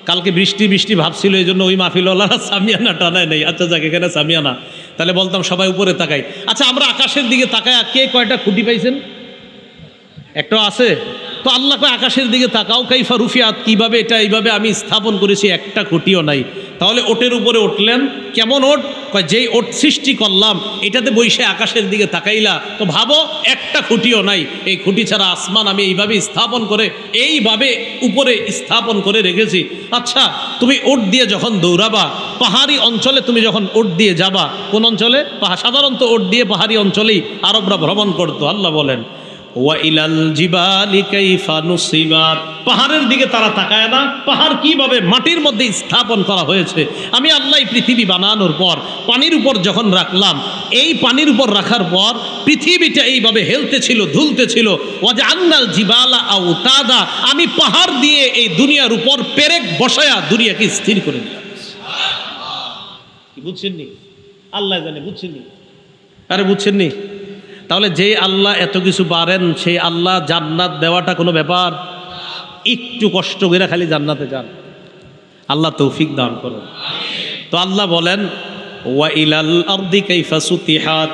কালকে বৃষ্টি বৃষ্টি ভাবছিল, এই জন্য ওই মাহফিলওয়ালারা সামিয়ানা টানায় নেই। আচ্ছা যাক, এখানে সামিয়ানা, তাহলে বলতাম সবাই উপরে তাকাই। আচ্ছা আমরা আকাশের দিকে তাকায় কে কয়টা খুঁটি পাইছেন? একটা আছে। তো আল্লাহ কয় আকাশের দিকে তাকাও, কাইফা রুফিয়াত, কিভাবে এটা এইভাবে আমি স্থাপন করেছি, একটা খুঁটিও নাই। তাহলে ওটের উপরে উঠলেন, কেমন ওট? কয় যেই ওট সৃষ্টি করলাম এটাতে বসে আকাশের দিকে তাকাইলা, তো ভাবো একটা খুঁটিও নাই, এই খুঁটি ছাড়া আসমান আমি এইভাবে স্থাপন করে এইভাবে উপরে স্থাপন করে রেখেছি। আচ্ছা, তুমি ওট দিয়ে যখন দৌড়াবা, পাহাড়ি অঞ্চলে তুমি যখন ওট দিয়ে যাবা, কোন অঞ্চলে? সাধারণত ওট দিয়ে পাহাড়ি অঞ্চলেই আরবরা ভ্রমণ করতো। আল্লাহ বলেন ওয়া ইলাল জিবালি কাইফা নুসিবাত, পাহাড়ের দিকে তারা তাকায় না, পাহাড় কিভাবে মাটির মধ্যে স্থাপন করা হয়েছে। আমি আল্লাহ পৃথিবী বানানোর পর পানির উপর যখন রাখলাম, এই পানির উপর রাখার পর পৃথিবীটা এইভাবে হেলতে ছিল, ধুলতে ছিল। ওয়াজআলনাল জিবালা আওতাদা, আমি পাহাড় দিয়ে এই দুনিয়ার উপর পেরেক বসায়া দুনিয়াকে স্থির করে দিলাম। কি বুঝছেননি? আল্লাহ জানে, বুঝছেননি? আরে বুঝছেননি? তাহলে যে আল্লাহ এত কিছু পারেন, সেই আল্লাহ জান্নাত দেওয়াটা কোনো ব্যাপার? একটু কষ্ট করে খালি জান্নাতে যান, আল্লাহ তৌফিক দান করুন। তো আল্লাহ বলেন ওয়া ইলাল আরদি কাইফা সুতিহাত,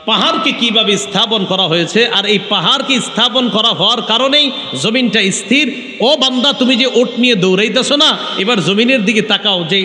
পাহাড়কে কিভাবে স্থাপন করা হয়েছে, আর এই পাহাড়কে স্থাপন করা হওয়ার কারণেই জমিনটা স্থির। ও বান্দা, তুমি যে ওট নিয়ে দৌড়াইতেছো না, এবার জমিনের দিকে তাকাও, যে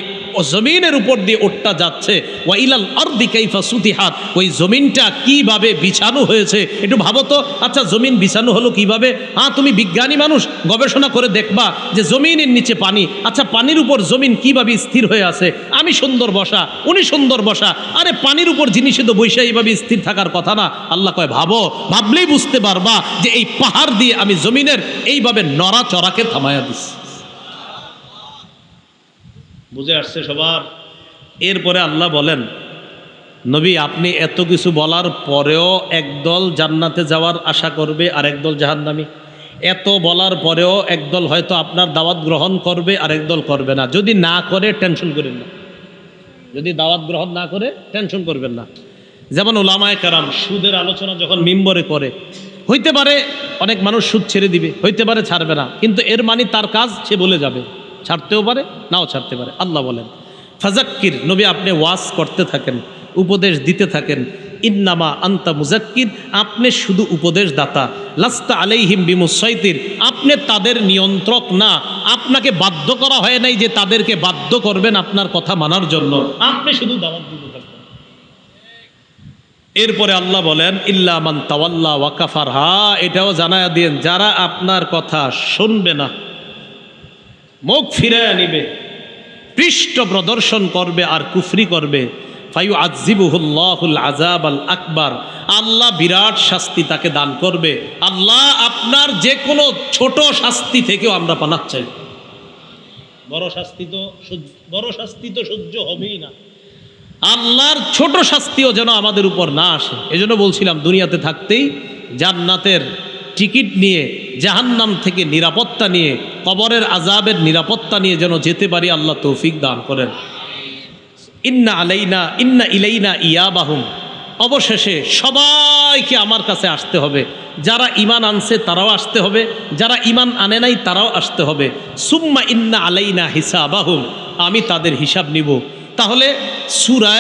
জমিনের উপর দিয়ে ওটটা যাচ্ছে। ওয়া ইলাল আরদি কাইফা সুতিহাত, ওই জমিনটা কিভাবে বিছানো হয়েছে একটু ভাবো তো। আচ্ছা, জমিন বিছানো হলো কিভাবে? হ্যাঁ, তুমি বিজ্ঞানী মানুষ, গবেষণা করে দেখবা যে জমিনের নিচে পানি, আচ্ছা পানির উপর জমিন কিভাবে স্থির হয়ে আছে। আমি সুন্দর বসা, উনি সুন্দর বসা, আরে পানির উপর জিনিসে তো বৈশা এইভাবে স্থির থাকার কথা না। আল্লাহ কয় ভাবো, ভাবলেই বুঝতে পারবা যে এই পাহাড় দিয়ে আমি জমিনের এইভাবে নড়াচড়াকে থামায়া দিছি। বুঝে আসছে সবার? এরপরে আল্লাহ বলেন নবী, আপনি এত কিছু বলার পরেও একদল জান্নাতে যাওয়ার আশা করবে আর একদল জাহান্নামী। এত বলার পরেও একদল হয়তো আপনার দাওয়াত গ্রহণ করবে আর একদল করবে না। যদি না করে টেনশন করেন না, যদি দাওয়াত গ্রহণ না করে টেনশন করবেন না। যেমন উলামায়ে কেরাম সুদের আলোচনা যখন মিম্বরে করে, হইতে পারে অনেক মানুষ সুদ ছেড়ে দিবে, হইতে পারে ছাড়বে না, কিন্তু এর মানে তার কাজ সে বলে যাবে, ছাড়তেও পারে নাও ছাড়তে পারে। আল্লাহ বলেন ফাজাক্কির, নবী আপনি ওয়াজ করতে থাকেন, উপদেশ দিতে থাকেন। ইন্নামা আনতা মুজাক্কির, আপনি শুধু উপদেশ দাতা। লাস্তা আলাইহিম বিমুসাইতির, আপনি তাদের নিয়ন্ত্রক না, আপনাকে বাধ্য করা হয় নাই যে তাদেরকে বাধ্য করবেন আপনার কথা মানার জন্য, আপনি শুধু দাওয়াত দিতে থাকবেন। এরপরে আল্লাহ বলেন ইল্লা মান তাওয়াল্লা ওয়া কাফার, এটাও জানায়া দিয়েন যারা আপনার কথা শুনবে না, মুখ ফিরাইয়া নিবে, পৃষ্ঠ প্রদর্শন করবে আর কুফরি করবে, ফায়ুআযিবুহুল্লাহুল আযাবাল আকবার, আল্লাহ বিরাট শাস্তি তাকে দান করবে। আল্লাহ আপনার যে কোনো ছোট শাস্তি থেকেও আমরা পানাহ চাই, বড় শাস্তি তো সহ্য হবেই না, আল্লাহর ছোট শাস্তিও যেন আমাদের উপর না আসে। এজন্য বলছিলাম দুনিয়াতে থাকতেই জান্নাতের টিকিট নিয়ে, জাহান্নাম থেকে নিরাপত্তা নিয়ে, কবরের আযাবের নিরাপত্তা নিয়ে যেন যেতে পারি, আল্লাহ তৌফিক দান করেন। ইন্না ইলাইনা ইয়াবাহুম, অবশেষে সবাইকে আমার কাছে আসতে হবে। যারা ঈমান আনছে তারাও আসতে হবে, যারা ঈমান আনে নাই তারাও আসতে হবে। সুম্মা ইন্না আলাইনা হিসাবাহুম, আমি তাদের হিসাব নিব। তাহলে সূরা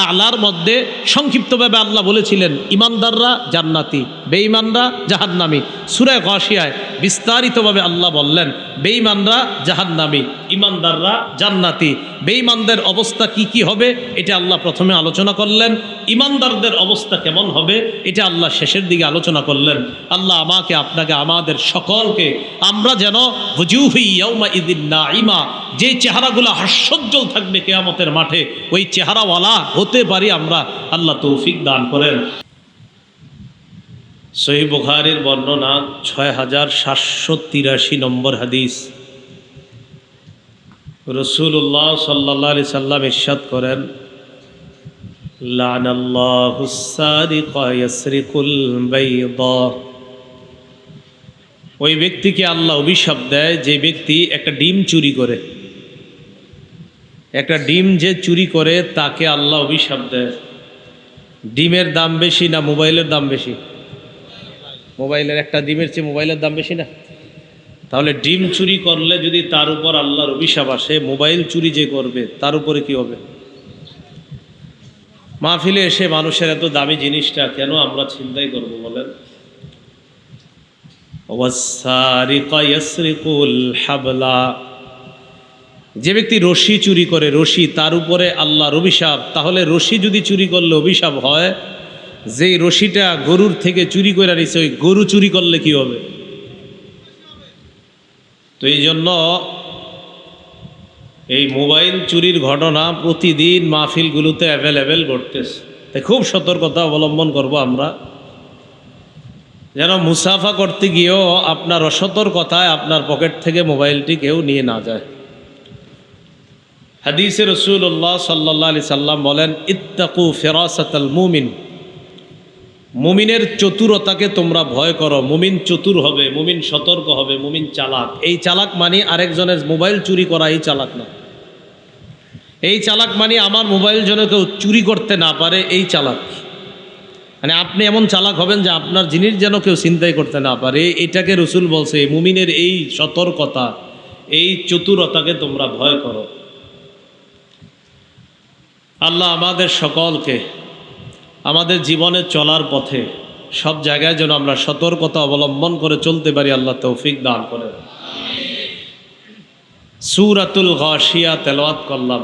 আলার মধ্যে সংক্ষিপ্তভাবে আল্লাহ বলেছিলেন ঈমানদাররা জান্নাতি, বেঈমানরা জাহান্নামী। সূরা গাশিয়ায় বিস্তারিতভাবে আল্লাহ বললেন বেঈমানরা জাহান্নামী, ঈমানদাররা জান্নাতি। বেঈমানদের অবস্থা কি কি হবে এটা আল্লাহ প্রথমে আলোচনা করলেন, ঈমানদারদের অবস্থা কেমন হবে এটা আল্লাহ শেষের দিকে আলোচনা করলেন। আল্লাহ আমাকে, আপনাকে, আমাদের সকলকে আমরা যেন ওয়ুজুহু ইয়াউমা ইযিন নাঈমা, যে চেহারাগুলো হাস্যোজ্জ্বল থাকবে কিয়ামতের মাঠে, ওই চেহারাওয়ালা হতে পারি আমরা, আল্লাহ তৌফিক দান করেন। সহিহ বুখারীর বর্ণনা 6783 নম্বর হাদিস। রাসূলুল্লাহ সাল্লাল্লাহু আলাইহি সাল্লাম ইরশাদ করেন লানাল্লাহুস সারিকা ইয়াসরিকুল বাইদা, ওই ব্যক্তিকে আল্লাহ অভিশাপ দেয় যে ব্যক্তি একটা ডিম চুরি করে। একটা ডিম যে চুরি করে তাকে আল্লাহ অভিশাপ দেয়। ডিমের দাম বেশি না মোবাইলের দাম বেশি? মোবাইলের একটা ডিমের চেয়ে মোবাইলের দাম বেশি না? তাহলে ডিম চুরি করলে যদি তার উপর আল্লাহর অভিশাপ আসে, মোবাইল চুরি যে করবে তার উপরে কি হবে? মাহফিলে এসে মানুষের এত দামি জিনিসটা কেন আমরা ছিনতাই করব বলেন? ওয়াস-সারিকু ইয়াসরিকুল হাবলা, যে ব্যক্তি রশি চুরি করে, রশি তার উপরে আল্লাহর অভিশাপ। তাহলে রশি যদি চুরি করলে অভিশাপ হয়, যেই রশিটা গরুর থেকে চুরি করে নিছে ওই গরু চুরি করলে কি হবে? তো এই জন্য এই মোবাইল চুরির ঘটনা প্রতিদিন মাহফিলগুলোতে অ্যাভেলেবেল ঘটতেছে। তাই খুব সতর্কতা অবলম্বন করব আমরা, যেন মুসাফা করতে গিয়েও আপনার অসতর্কতায় আপনার পকেট থেকে মোবাইলটি কেউ নিয়ে না যায়। হাদিসে রাসূলুল্লাহ সাল্লাল্লাহু আলাইহি সাল্লাম বলেন, ইত্তাকু ফিরাসাতাল মুমিন, মুমিনের চতুরতাকে তোমরা ভয় করো। মুমিন চতুর হবে, মুমিন সতর্ক হবে, মুমিন চালাক। এই চালাক মানে আরেকজনের মোবাইল চুরি করা, এই চালাক না। এই চালাক মানে আমার মোবাইল যেন কেউ চুরি করতে না পারে, এই চালাক। মানে আপনি এমন চালাক হবেন যে আপনার জিনিস যেন কেউ ছিনতাই করতে না পারে, এটাকে রাসূল বলছে মুমিনের এই সতর্কতা, এই চতুরতাকে তোমরা ভয় করো। আল্লাহ আমাদের সকলকে আমাদের জীবনে চলার পথে সব জায়গায় যেন আমরা সতর্কতা অবলম্বন করে চলতে পারি, আল্লাহ তৌফিক দান করেন। সূরাতুল গাশিয়া তেলাওয়াত করলাম।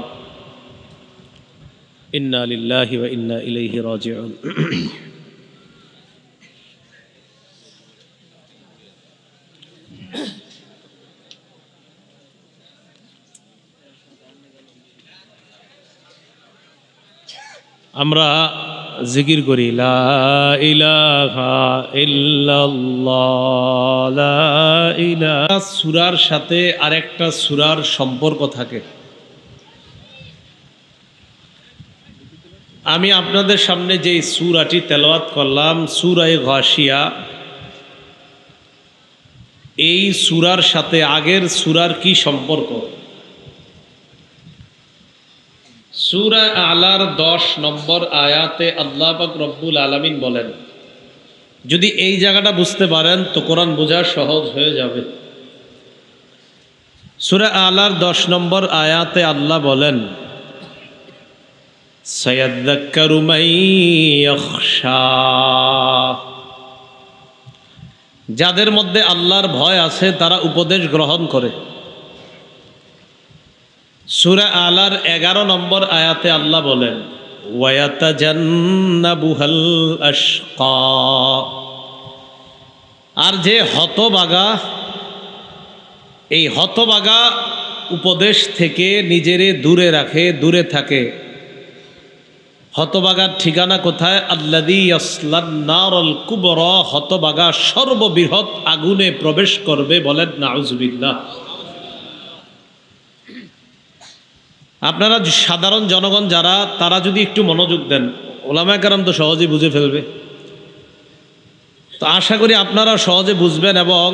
ইন্না লিল্লাহি ওয়া ইন্না ইলাইহি রাজিউন। আমরা জিকির করি লা ইলাহা ইল্লাল্লাহ, লা ইলাহা। সূরার সাথে আরেকটা সূরার সম্পর্ক থাকে। আমি আপনাদের সামনে যে সূরাটি তেলাওয়াত করলাম, সূরা গাশিয়া, এই সূরার সাথে আগের সূরার কি সম্পর্ক? সূরা আলার 10 নম্বর আয়াতে আল্লাহ পাক রব্বুল আলামিন বলেন, যদি এই জায়গাটা বুঝতে পারেন তো কোরআন বোঝা সহজ হয়ে যাবে। সূরা আলার 10 নম্বর আয়াতে আল্লাহ বলেন, সায়াযাক্কারু মান ইয়াখশা, যাদের মধ্যে আল্লাহর ভয় আছে তারা উপদেশ গ্রহণ করে। সূরা আলার 11 নম্বর আয়াতে আল্লাহ বলেন, ওয়ায়াতাজান্নাবুহাল আশকা, আর যে হতভাগা, এই হতভাগা উপদেশ থেকে নিজেরে দূরে রাখে, দূরে থাকে। হতভাগার ঠিকানা কোথায়? আল্লাযী ইয়াসলান নারুল কুবরা, হতভাগা সর্ববৃহৎ আগুনে প্রবেশ করবে। বলেন নাউযুবিল্লাহ। আপনারা সাধারণ জনগণ যারা, তারা যদি একটু মনোযোগ দেন, ওলামায়ে কেরাম তো সহজেই বুঝে ফেলবে। তো আশা করি আপনারা সহজে বুঝবেন এবং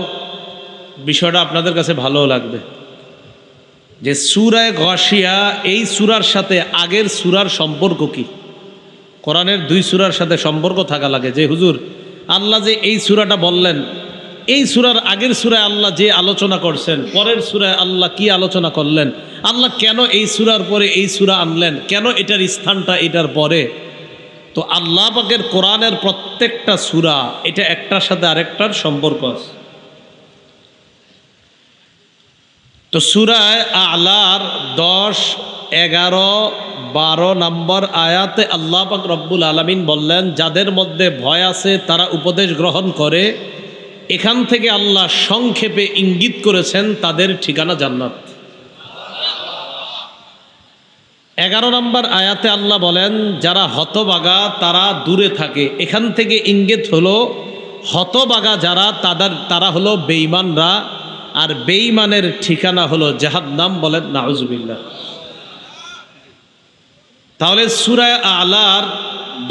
বিষয়টা আপনাদের কাছে ভালোও লাগবে। যে সূরা গাশিয়া, এই সূরার সাথে আগের সূরার সম্পর্ক কি? কোরআনের 2 সূরার সাথে সম্পর্ক থাকা লাগে। যে হুজুর আল্লাহ যে এই সূরাটা বললেন, এই সূরার আগের সূরায় আল্লাহ যে আলোচনা করছেন, পরের সূরায় আল্লাহ কি আলোচনা করলেন, আল্লাহ কেন এই সূরার পরে এই সূরা আনলেন, কেন এটার স্থানটা এটার পরে? তো আল্লাহ পাকের কোরআনের প্রত্যেকটা সূরা এটা একটার সাথে আরেকটার সম্পর্ক আছে। তো সূরা আলার 10, 11, 12 নম্বর আয়াতে আল্লাহ পাক রব্বুল আলামিন বললেন, যাদের মধ্যে ভয় আছে তারা উপদেশ গ্রহণ করে। এখান থেকে আল্লাহ সংক্ষেপে ইঙ্গিত করেছেন তাদের ঠিকানা জান্নাত। 11 নম্বর আয়াতে আল্লাহ বলেন, যারা হতভাগা তারা দূরে থাকে। এখান থেকে ইঙ্গিত হলো হতভাগা যারা, তারা হলো বেঈমানরা, আর বেঈমানের ঠিকানা হলো জাহান্নাম। বলেন নাউযুবিল্লাহ। তাহলে সূরা আলার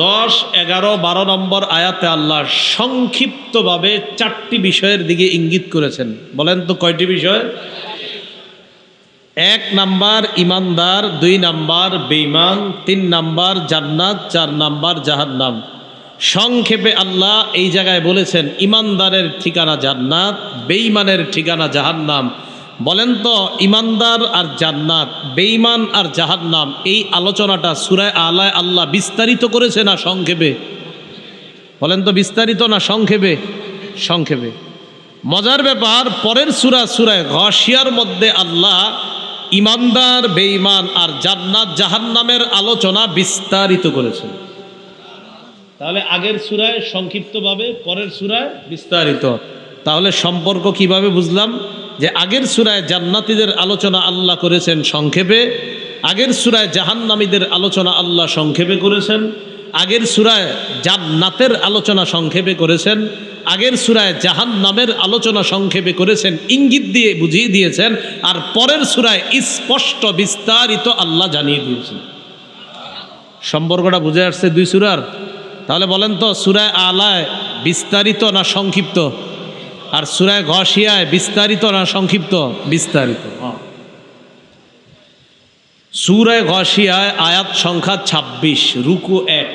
10, 11, 12 নম্বর আয়াতে আল্লাহ সংক্ষিপ্তভাবে 4টি বিষয়ের দিকে ইঙ্গিত করেছেন। বলেন তো কয়টি বিষয়? 1 নাম্বার ইমানদার, 2 নাম্বার বেঈমান, 3 নাম্বার জান্নাত, 4 নাম্বার জাহান্নাম। সংক্ষেপে আল্লাহ এই জায়গায় বলেছেন ইমানদারের ঠিকানা জান্নাত, বেঈমানের ঠিকানা জাহান্নাম। বলেন তো ইমানদার আর জান্নাত, বেঈমান আর জাহান্নাম, এই আলোচনাটা সূরা আলায় আল্লাহ বিস্তারিত করেছে না সংক্ষেপে? বলেন তো বিস্তারিত না সংক্ষেপে? সংক্ষেপে। মজার ব্যাপার, পরের সূরা সূরায়ে গাশিয়ার মধ্যে আল্লাহ ইমানদার, বেঈমান আর জান্নাত জাহান্নামের আলোচনা বিস্তারিত করেছেন। তাহলে আগের সূরায় সংক্ষিপ্তভাবে, পরের সূরায় বিস্তারিত। তাহলে সম্পর্ক কিভাবে বুঝলাম? যে আগের সূরায় জান্নাতীদের আলোচনা আল্লাহ করেছেন সংক্ষেপে, আগের সূরায় জাহান্নামীদের আলোচনা আল্লাহ সংক্ষেপে করেছেন, আগের সূরায় জান্নাতের আলোচনা সংক্ষেপে করেছেন, আগের সূরায় জাহান্নামের আলোচনা সংক্ষেপে করেছেন, ইঙ্গিত দিয়ে বুঝিয়ে দিয়েছেন, আর পরের সূরায় স্পষ্ট বিস্তারিত আল্লাহ জানিয়ে দিয়েছেন। সম্পর্কটা বুঝে আসছে দুই সূরার? তাহলে বলেন তো, সূরায়ে আলায় বিস্তারিত না সংক্ষিপ্ত? আর সূরায়ে গাশিয়ায় বিস্তারিত না সংক্ষিপ্ত? বিস্তারিত। সূরায়ে গাশিয়ায় আয়াত সংখ্যা ২৬, রুকু ১।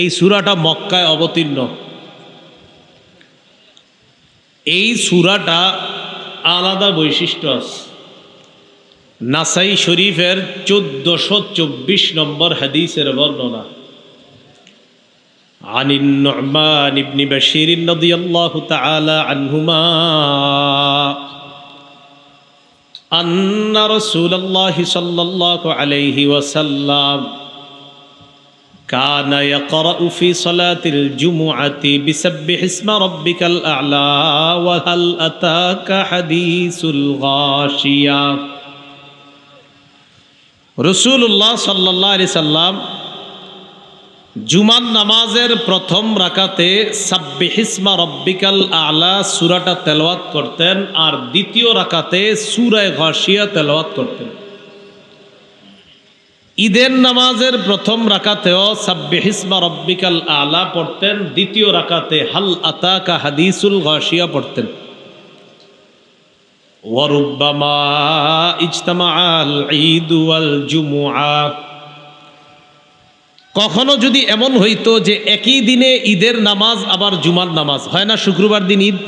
এই সূরাটা মক্কায় অবতীর্ণ। এই সূরাটা আলাদা বৈশিষ্ট্য আছে। নাসাই শরীফের ১৪২৪ নম্বর হাদিসের বর্ণনা। عن النعمان بن بشير رضي الله تعالى عنهما أن رسول الله صلى الله عليه وسلم كان يقرأ في صلاة الجمعة بسبح اسم ربك الأعلى وهل أتاك حديث الغاشية। رسول الله صلى الله عليه وسلم জুমার নামাজের প্রথম রাকাতে সাব্বিহিসমা রব্বিকাল আ'লা সূরাটা তেলাওয়াত করতেন, আর দ্বিতীয় রাকাতে সূরায়ে গাশিয়া তেলাওয়াত করতেন। ঈদের নামাজের প্রথম রাকাতেও সাব্বিহিসমা রব্বিকাল আ'লা পড়তেন, দ্বিতীয় রাকাতে হাল আতাকা হাদিসুল গাশিয়া পড়তেন। ওয়া রুব্বামা ইজতামাআল ঈদ ওয়াল জুমুআ, কখনো যদি এমন হইতো যে একই দিনে ঈদের নামাজ আবার জুমার নামাজ হয় না, শুক্রবার দিন ঈদ,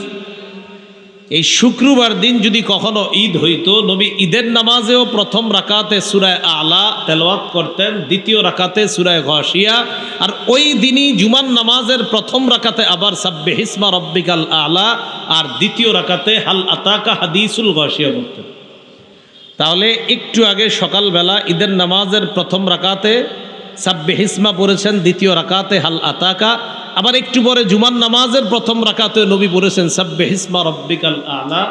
এই শুক্রবার দিন যদি কখনো ঈদ হইতো, নবী ঈদের নামাজেও প্রথম রাকাতে সূরায়ে আ'লা তেলাওয়াত করতেন, দ্বিতীয় রাকাতে সূরায়ে গাশিয়া, আর ওই দিনই জুমার নামাজের প্রথম রাকাতে আবার সাব্বিহিসমা রব্বিকাল আ'লা, আর দ্বিতীয় রাকাতে হাল আতাকা হাদিসুল গাশিয়া পড়তেন। তাহলে একটু আগে সকালবেলা ঈদের নামাজের প্রথম রাকাতে সাব্বিহিসমা পড়েছেন, দ্বিতীয় রাকাতে হাল আতাকা, আবার একটু পরে জুমার নামাজের প্রথম রাকাতে নবী পড়েছেন সাব্বিহিসমা রব্বিকাল আ'লা,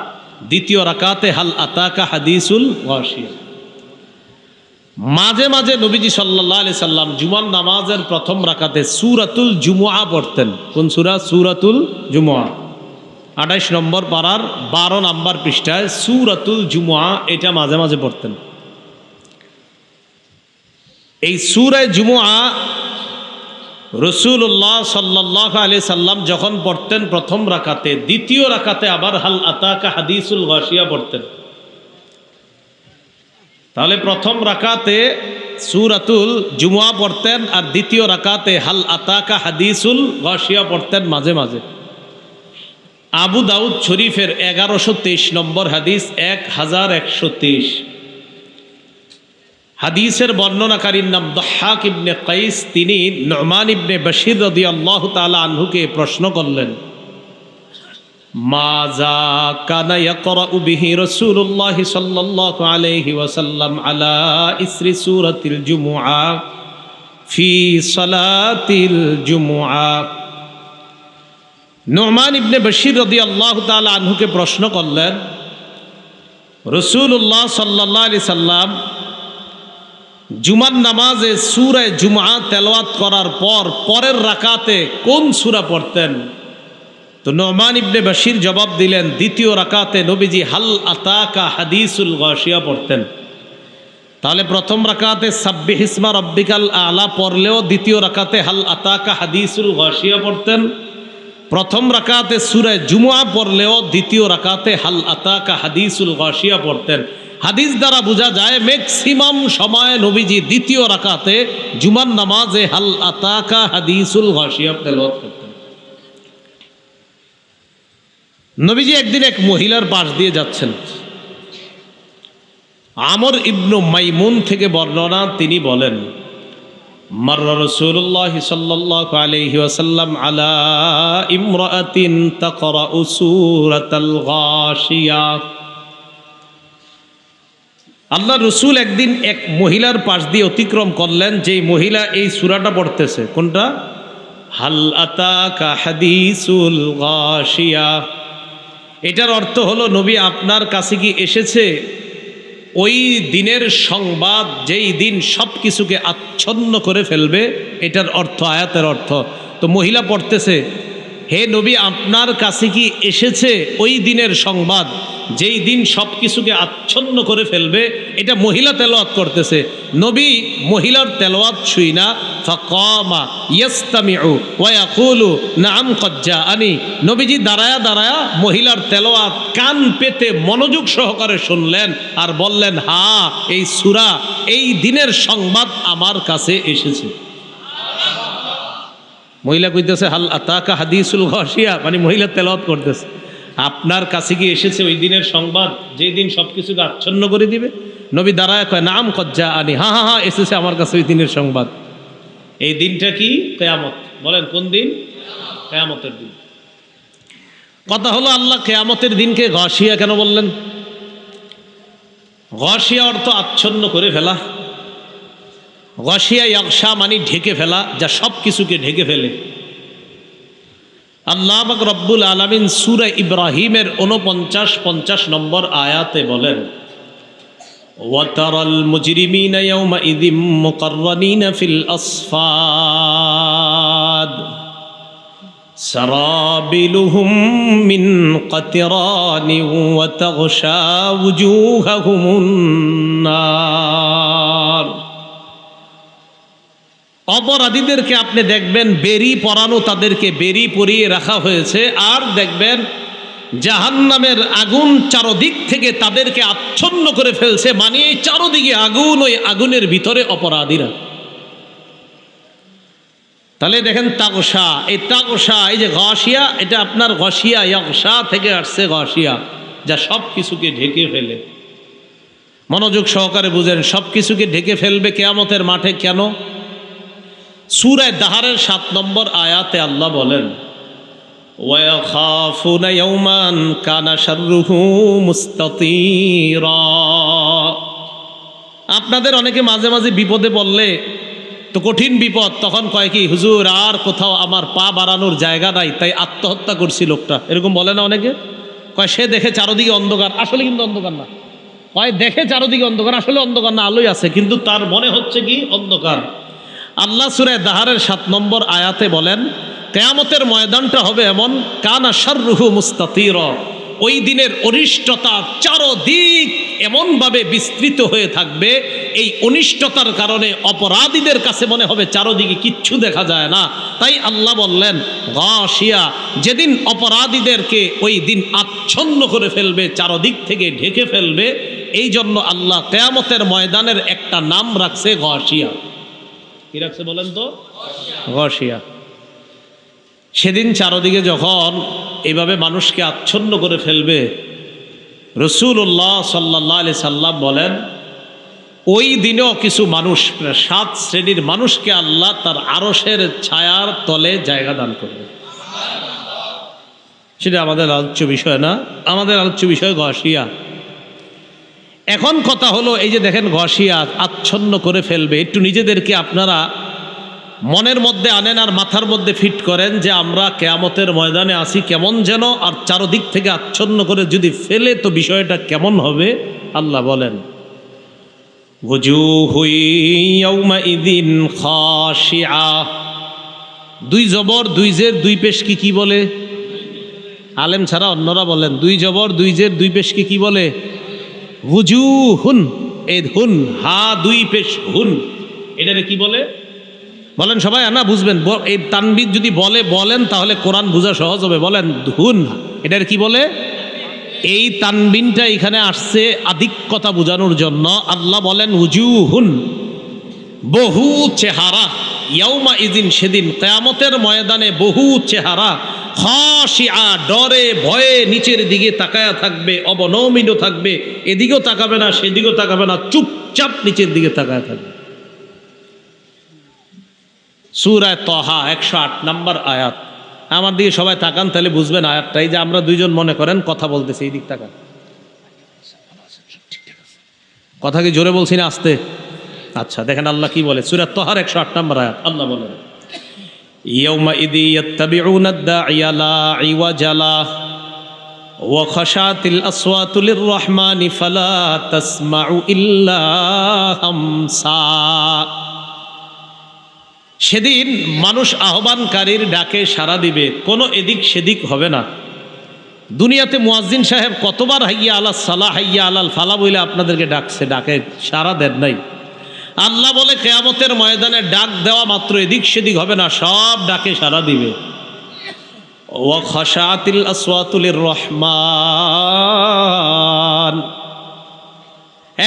দ্বিতীয় রাকাতে হাল আতাকা হাদিসুল গাশিয়া। মাঝে মাঝে নবীজি সাল্লাল্লাহু আলাইহি সাল্লাম জুমার নামাজের প্রথম রাকাতে সূরাতুল জুমুআ পড়তেন। কোন সূরা? সূরাতুল জুমুআ। ২৮ নম্বর পারার ১২ নম্বর পৃষ্ঠায় সূরাতুল জুমুআ, এটা মাঝে মাঝে পড়তেন। এই সূরায়ে জুমুআ রাসূলুল্লাহ সাল্লাল্লাহু আলাইহি সাল্লাম যখন পড়তেন প্রথম রাকাতে, দ্বিতীয় রাকাতে আবার হাল আতাকা হাদিসুল গাশিয়া পড়তেন। তাহলে প্রথম রাকাতে সূরাতুল জুমুআ পড়তেন, আর দ্বিতীয় রাকাতে হাল আতাকা হাদিসুল গাশিয়া পড়তেন মাঝে মাঝে। আবু দাউদ শরীফের ১১২৩ নম্বর হাদিস, ১১২৩। হাদিসের বর্ণনাকারীর নাম দহ্হাক ইবনে কাইস। তিনি নু'মান ইবনে বশীর রাদিয়াল্লাহু তাআলা আনহুকে প্রশ্ন করলেন, মাজা কানা ইয়াকরাউ বিহি রাসূলুল্লাহ সাল্লাল্লাহু আলাইহি ওয়াসাল্লাম আলা ইসরি সূরাতিল জুমুআ ফি সালাতিল জুমুআ। নু'মান ইবনে বশীর রাদিয়াল্লাহু তাআলা আনহুকে প্রশ্ন করলেন, রাসূলুল্লাহ সাল্লাল্লাহু আলাইহি সাল্লাম জুমার নামাজে সূরায়ে জুমুআ তেলাওয়াত করার পর পরের রাকাতে কোন সূরা পড়তেন? তো নু'মান ইবনে বশীর জবাব দিলেন, দ্বিতীয় রাকাতে নবীজি হাল আতাকা হাদিসুল গাশিয়া পড়তেন। তাহলে প্রথম রাকাতে সাব্বিহিসমা রব্বিকাল আ'লা পড়লেও দ্বিতীয় রাকাতে হাল আতাকা হাদিসুল গাশিয়া পড়তেন। প্রথম রাকাতে সূরায়ে জুমুআ পড়লেও দ্বিতীয় রাকাতে হাল আতাকা হাদিসুল গাশিয়া পড়তেন। হাদিস দ্বারা বোঝা যায় ম্যাক্সিমাম সময় নবীজি দ্বিতীয় রাকাতে জুমার নামাজে হাল আতাকা হাদিসুল গাশিয়া তেলাওয়াত করতেন। নবীজি একদিন এক মহিলার পাশ দিয়ে যাচ্ছেন। আমর ইবনু মাইমুন থেকে বর্ণনা, তিনি বলেন, মাররা রাসূলুল্লাহ সাল্লাল্লাহু আলাইহি ওয়াসাল্লাম আলা ইমরাআতিন তাকরাউ সূরাতাল গাশিয়া। আল্লাহ রসুল একদিন এক মহিলার পাশ দিয়ে অতিক্রম করলেন, যেই মহিলা এই সূরাটা পড়তেছে। কোনটা? হাল আতাকা হাদিসুল গাশিয়া। এটার অর্থ হলো, নবী আপনার কাছে কি এসেছে ওই দিনের সংবাদ যেই দিন সব কিছুকে আচ্ছন্ন করে ফেলবে? এটার অর্থ, আয়াতের অর্থ। তো মহিলা পড়তেছে, হে নবী আপনার কাছে কি এসেছে ওই দিনের সংবাদ যেই দিন সব কিছুকে আচ্ছন্ন করে ফেলবে? এটা মহিলা তেলাওয়াত করতেছে। নবী মহিলার তেলাওয়াত শুই না ফাকামা ইয়াস্তামিউ ওয়া ইয়াকুলু নাআম ক্বাদ জাআনি। নবীজি দাঁড়ায়া দাঁড়ায়া মহিলার তেলাওয়াত কান পেতে মনোযোগ সহকারে শুনলেন আর বললেন, হ্যাঁ, এই সূরা, এই দিনের সংবাদ আমার কাছে এসেছে। মহিলা কইতেছে হাল আতাকা হাদিসুল গাশিয়া, মানে মহিলা তেলাওয়াত করতেছে, আপনার কাছে কি এসেছে ওই দিনের সংবাদ যেই দিন সব কিছুকে আচ্ছন্ন করে দিবে? নবী দাঁড়ায় কয়, নাম ক্বাদ জাআনি, হ্যাঁ হ্যাঁ হ্যাঁ এসেছে আমার কাছে ওই দিনের সংবাদ। এই দিনটা কি? কিয়ামত। বলেন কোন দিন? কিয়ামতের দিন। কথা হলো, আল্লাহ কিয়ামতের দিনকে গাশিয়া কেন বললেন? গাশিয়া অর্থ আচ্ছন্ন করে ফেলা। গাশিয়া ইয়াগশা মানে ঢেকে ফেলা, যা সব কিছুকে ঢেকে ফেলে। আল্লাহ পাক রব্বুল আলামিন সূরা ইব্রাহিমের 49-50 নম্বর আয়াতে বলেন, ওয়াতারাল মুজরিমিনা ইয়াওমাইযিম মুকাররানিনা ফিল আসফাদ সারাবিলুহুম মিন কাতরানি ওয়া তাগশা ওয়ুজুহাহুমুন নার। অপরাধীদেরকে আপনি দেখবেন বেরি পরানো, তাদেরকে বেরি পরিয়ে রাখা হয়েছে, আর দেখবেন জাহান্নামের আগুন চারদিক থেকে তাদেরকে আচ্ছন্ন করে ফেলছে, মানে এই চারদিকে আগুন, ওই আগুনের ভিতরে অপরাধীরা। তাহলে দেখেন তাগশা, এই তাগশা, এই যে গাশিয়া, এটা আপনার গাশিয়া ইয়াগশা থেকে আসছে, গাশিয়া যা সব কিছুকে ঢেকে ফেলে। মনোযোগ সহকারে বুঝেন, সব কিছুকে ঢেকে ফেলবে কিয়ামতের মাঠে। কেন? সূরা দাহরের 7 নম্বর আয়াতে আল্লাহ বলেন, ওয়ায়াখাফুনা ইয়াওমান কানা শাররুহু মুস্তাতীরা। আপনাদের অনেকে মাঝে মাঝে বিপদে পড়লে, তো কঠিন বিপদ, তখন কয় কি, হুজুর আর কোথাও আমার পা বাড়ানোর জায়গা নাই, তাই আত্মহত্যা করছি লোকটা। এরকম বলে না অনেকে? কয় সে দেখে চারদিকে অন্ধকার, আসলে কিন্তু অন্ধকার না। কয় দেখে চারদিকে অন্ধকার, আসলে অন্ধকার না, আলোই আছে, কিন্তু তার মনে হচ্ছে কি অন্ধকার। আল্লাহ সূরা দাহরের 7 নম্বর আয়াতে বলেন, কিয়ামতের ময়দানটা হবে এমন, কানা শাররুহু মুস্তাতীরা, ওই দিনের অনিষ্টতা চারদিক এমনভাবে বিস্তৃত হয়ে থাকবে, এই অনিষ্টতার কারণে অপরাধীদের কাছে মনে হবে চারদিকে কিচ্ছু দেখা যায় না। তাই আল্লাহ বললেন গাশিয়া, যেদিন অপরাধীদেরকে ওই দিন আচ্ছন্ন করে ফেলবে, চারদিক থেকে ঢেকে ফেলবে। এই জন্য আল্লাহ কিয়ামতের ময়দানের একটা নাম রাখছে গাশিয়া। কি রাখছে বলেন তো? গাশিয়া। সেদিন চারদিকে যখন এইভাবে মানুষকে আচ্ছন্ন করে ফেলবে, রাসূলুল্লাহ সাল্লাল্লাহু আলাইহি সাল্লাম বলেন, ওই দিনেও কিছু মানুষ, 7 শ্রেণীর মানুষকে আল্লাহ তার আরশের ছায়ার তলে জায়গা দান করবে। সেটা আমাদের আলোচ্য বিষয় না, আমাদের আলোচ্য বিষয় গাশিয়া। এখন কথা হলো, এই যে দেখেন গাশিয়া আচ্ছন্ন করে ফেলবে, একটু নিজেদেরকে আপনারা মনের মধ্যে আনেন আর মাথার মধ্যে ফিট করেন যে আমরা কিয়ামতের ময়দানে আসি কেমন যেন, আর চারদিক থেকে আচ্ছন্ন করে যদি ফেলে তো বিষয়টা কেমন হবে। আল্লাহ বলেন, ওয়াজুহু ইয়াওমাইযিন খাশিআ। 2 জবর 2 জের 2 পেশ কি বলে? আলেম ছাড়া অন্যরা বলেন 2 জবর 2 জের 2 পেশ কি বলে? ওয়াজুহুন। এই হুন, হা 2 পেশ হুন, এটারে কি বলে বলেন সবাই? না বুঝবেন, এই তানবির যদি বলেন তাহলে কোরআন বোঝা সহজ হবে। বলেন হুন, এটার কি বলে? এই তানবিনটা এখানে আসছে আধিক্যতা বোঝানোর জন্য। আল্লাহ বলেন উজুহুন, বহু চেহারা, ইয়াউমা ইযিন, সেদিন কিয়ামতের ময়দানে বহু চেহারা, খাশিআ, ডরে ভয়ে নিচের দিকে তাকায়া থাকবে, অবনমিত থাকবে, এদিকেও তাকাবে না সেদিকেও তাকাবে না, চুপচাপ নিচের দিকে তাকায়া থাকবে। সূরা তহা 108 নম্বর আয়াত। আমার দিকে সবাই তাকান, তাহলে বুঝবেন আয়াতটাই যে আমরা দুইজন মনে করেন কথা বলতেছি, এই দিক তাকান। কথা কি জোরে বলছি না আস্তে? আচ্ছা, দেখেন আল্লাহ কি বলে সূরা তহার 108 নম্বর আয়াত। আল্লাহ বলেন, ইয়াউমাইযি ইয়াত্তাবিউনা আদ-দাঈয়া লা ইওয়াজা লাহু ওয়া খাশাতিল আসওয়াতু লির-রাহমানি ফালা তাসমাউ ইল্লা হামসা। সেদিন মানুষ আহ্বানকারীর ডাকে সাড়া দিবে, কোনো এদিক সেদিক হবে না। দুনিয়াতে মুয়াজ্জিন সাহেব কতবার হাইয়া আলাস সালাহ হাইয়া আলাল ফালা বলে আপনাদেরকে ডাকছে, ডাকে সাড়া দেন নাই। আল্লাহ বলে কিয়ামতের ময়দানে ডাক দেওয়া মাত্র এদিক সেদিক হবে না, সব ডাকে সাড়া দিবে। ওয়া খাশাতিল আসওয়াতু লির-রাহমান,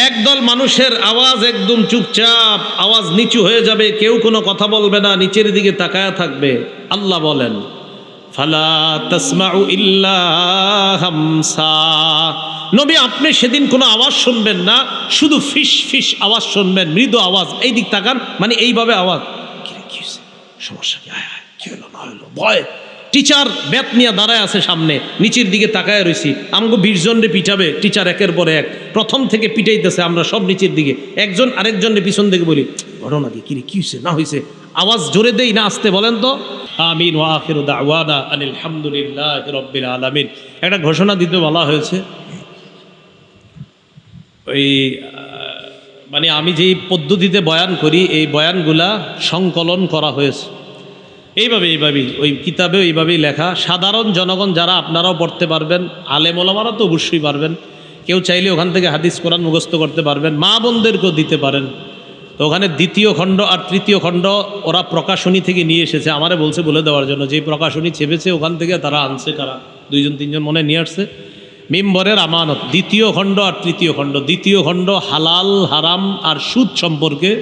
একদল মানুষের আওয়াজ একদম চুপচাপ, আওয়াজ নিচু হয়ে যাবে, কেউ কোনো কথা বলবে না, নিচের দিকে তাকায়া থাকবে। আল্লাহ বলেন, ফালা তাসমাউ ইল্লা হামসা। নবী, আপনি সেদিন কোনো আওয়াজ শুনবেন না, শুধু ফিস ফিস আওয়াজ শুনবেন, মৃদু আওয়াজ। এই দিক তাকান, মানে এইভাবে আওয়াজ। কি হয়েছে, সমস্যা কি? আয় আয়, কি হলো না হলো? ভয়। টিচার ব্যাত নিয়ে দাঁড়ায় আছে সামনে, নিচের দিকে তাকায় রয়েছি। আমগো 20 জনরে পিটাবে টিচার, একের পর এক প্রথম থেকে পিটাইতেছে, আমরা সব নিচের দিকে, একজন আরেকজনের পিছন থেকে বলি, ঘটনা কি? কি হয়েছে না হয়েছে? আওয়াজ জোরে দেই না আস্তে বলেন তো? আমিন ওয়া আখিরু দাওয়ানা আনিল হামদুলিল্লাহি রাব্বিল আলামিন। একটা ঘোষণা দিতে বলা হয়েছে। ওই মানে আমি যেই পদ্ধতিতে বয়ান করি, এই বয়ানগুলা সংকলন করা হয়েছে এইভাবেই ওই কিতাবে এইভাবেই লেখা। সাধারণ জনগণ যারা, আপনারাও পড়তে পারবেন, আলেম ওলামারা তো অবশ্যই পারবেন, কেউ চাইলে ওখান থেকে হাদিস কোরআন মুখস্থ করতে পারবেন, মা বোনদেরকেও দিতে পারেন। তো ওখানে 2য় খণ্ড আর 3য় খণ্ড ওরা প্রকাশনী থেকে নিয়ে এসেছে, আমারে বলছে বলে দেওয়ার জন্য। যেই প্রকাশনী ছেপেছে ওখান থেকে তারা আনছে, কারা 2-3 জন মনে নিয়ে আসছে। মিম্বরের আমানত 2য় খণ্ড আর 3য় খণ্ড। 2য় খণ্ড হালাল হারাম আর সুদ সম্পর্কে,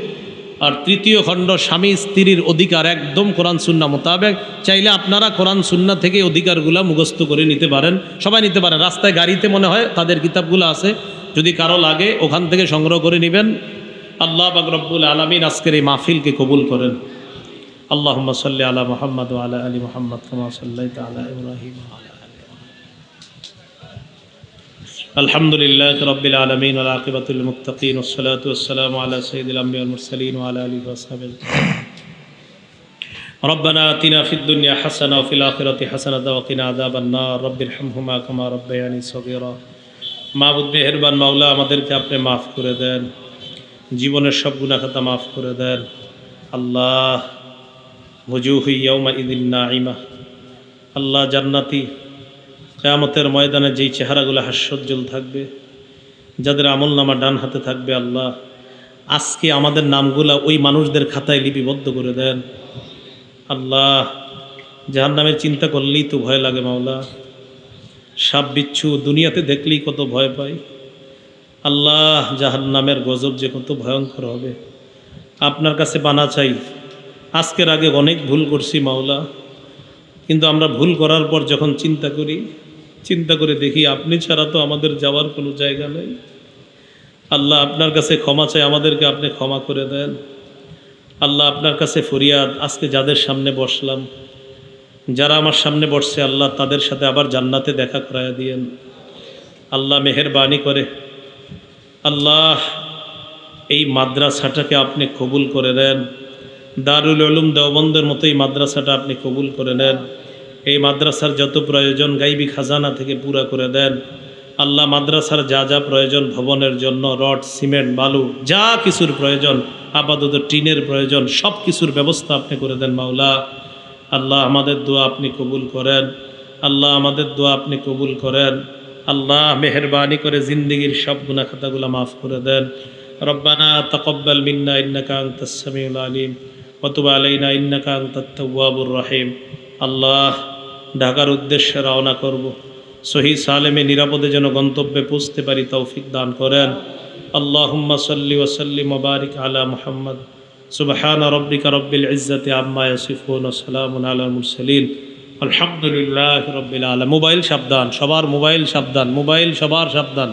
আর 3য় খণ্ড স্বামী স্ত্রীর অধিকার, একদম কোরআন সুন্নাহ মোতাবেক। চাইলে আপনারা কোরআন সুন্নাহ থেকে অধিকারগুলো মুখস্থ করে নিতে পারেন, সবাই নিতে পারেন। রাস্তায় গাড়িতে মনে হয় তাদের কিতাবগুলো আছে, যদি কারো লাগে ওখান থেকে সংগ্রহ করে নেবেন। আল্লাহ পাক রব্বুল আলামিন আজকের এই মাহফিলকে কবুল করেন। আল্লাহুম্মা সাল্লি আলা মুহাম্মাদ ওয়া আলা আলি মুহাম্মাদ কামা সাল্লাইতা আলা ইব্রাহিম ওয়া আলা আলি আলহামদুলিল্লাহি রাব্বিল আলামিন ওয়াল আকিবাতু লিল মুত্তাকিন ওয়াস সালাতু ওয়াস সালামু আলা সাইয়্যিদিল আমবিয়া ওয়াল মুরসালিন ওয়া আলা আলিহি ওয়া সাহবিহি। রব্বানা আতিনা ফিদ দুনিয়া হাসানাহ ওয়া ফিল আখিরাতি হাসানাতাও ওয়া কিনা আযাবান নার। রাব্বিরহামহুমা কামা রাব্বায়ানি সগীরা। মাবুদ মেহেরবান মাওলা, আমাদেরকে আপনি মাফ করে দেন, জীবনের সব গুনাহ খাতা মাফ করে দেন। আল্লাহ, ওজুহু ইয়াউমা ইযিন নাঈমা, আল্লাহ জান্নাতি, কিয়ামতের ময়দানে যেই চেহারাগুলো হাস্যোজ্জ্বল থাকবে, যাদের আমলনামা ডান হাতে থাকবে, আল্লাহ আজকে আমাদের নামগুলা ওই মানুষদের খাতায় লিপিবদ্ধ করে দেন। আল্লাহ, জাহান্নামের চিন্তা করলেই তো ভয় লাগে মাওলা, সাপ বিচ্ছু দুনিয়াতে দেখলেই কত ভয় পাই। আল্লাহ, জাহান্নামের গজব যে কত ভয়ঙ্কর হবে, আপনার কাছে পানা চাই। আজকের আগে অনেক ভুল করছি মাওলা, কিন্তু আমরা ভুল করার পর যখন চিন্তা করে দেখি আপনি ছাড়া তো আমাদের যাওয়ার কোনো জায়গা নেই। আল্লাহ, আপনার কাছে ক্ষমা চাই, আমাদেরকে আপনি ক্ষমা করে দেন। আল্লাহ, আপনার কাছে ফরিয়াদ, আজকে যাদের সামনে বসলাম, যারা আমার সামনে বসছে, আল্লাহ তাদের সাথে আবার জান্নাতে দেখা করায়া দিয়েন। আল্লাহ মেহেরবানি করে আল্লাহ এই মাদ্রাসাটাকে আপনি কবুল করে নেন। দারুল উলুম দেওবন্দের মতো এই মাদ্রাসাটা আপনি কবুল করে নেন। এই মাদ্রাসার যত প্রয়োজন গাইবি খাজানা থেকে পুরা করে দেন। আল্লাহ, মাদ্রাসার যা যা প্রয়োজন, ভবনের জন্য রড, সিমেন্ট, বালু, যা কিছুর প্রয়োজন, আপাতত টিনের প্রয়োজন, সব কিছুর ব্যবস্থা আপনি করে দেন মাওলা। আল্লাহ, আমাদের দোয়া আপনি কবুল করেন। আল্লাহ, আমাদের দোয়া আপনি কবুল করেন। আল্লাহ, মেহেরবানি করে জিন্দেগির সব গুনাহ খাতাগুলো মাফ করে দেন। রব্বানা তাকাব্বাল মিন্না ইন্নাকা আনতাস সামিউল আলিম ওয়া তুব আলাইনা ইন্নাকা আনতাত তাওয়াবুর রহিম। আল্লাহ, ঢাকার উদ্দেশ্যে রওনা করব, সহি সালেমে নিরাপদে যেন গন্তব্যে পৌঁছতে পারি তৌফিক দান করেন। আল্লাহুম্মা সাল্লি ওয়া সাল্লিম ওয়া বারিক আলা মুহাম্মদ। সুবহানা রাব্বিকা রাব্বিল ইজ্জাতি আম্মা ইয়াসিফুন ওয়া সালামুন আলাল মুরসালিন আলহামদুলিল্লাহি রাব্বিল আলামিন। মোবাইল সাবধান, সবার মোবাইল সাবধান, মোবাইল সবার সাবধান।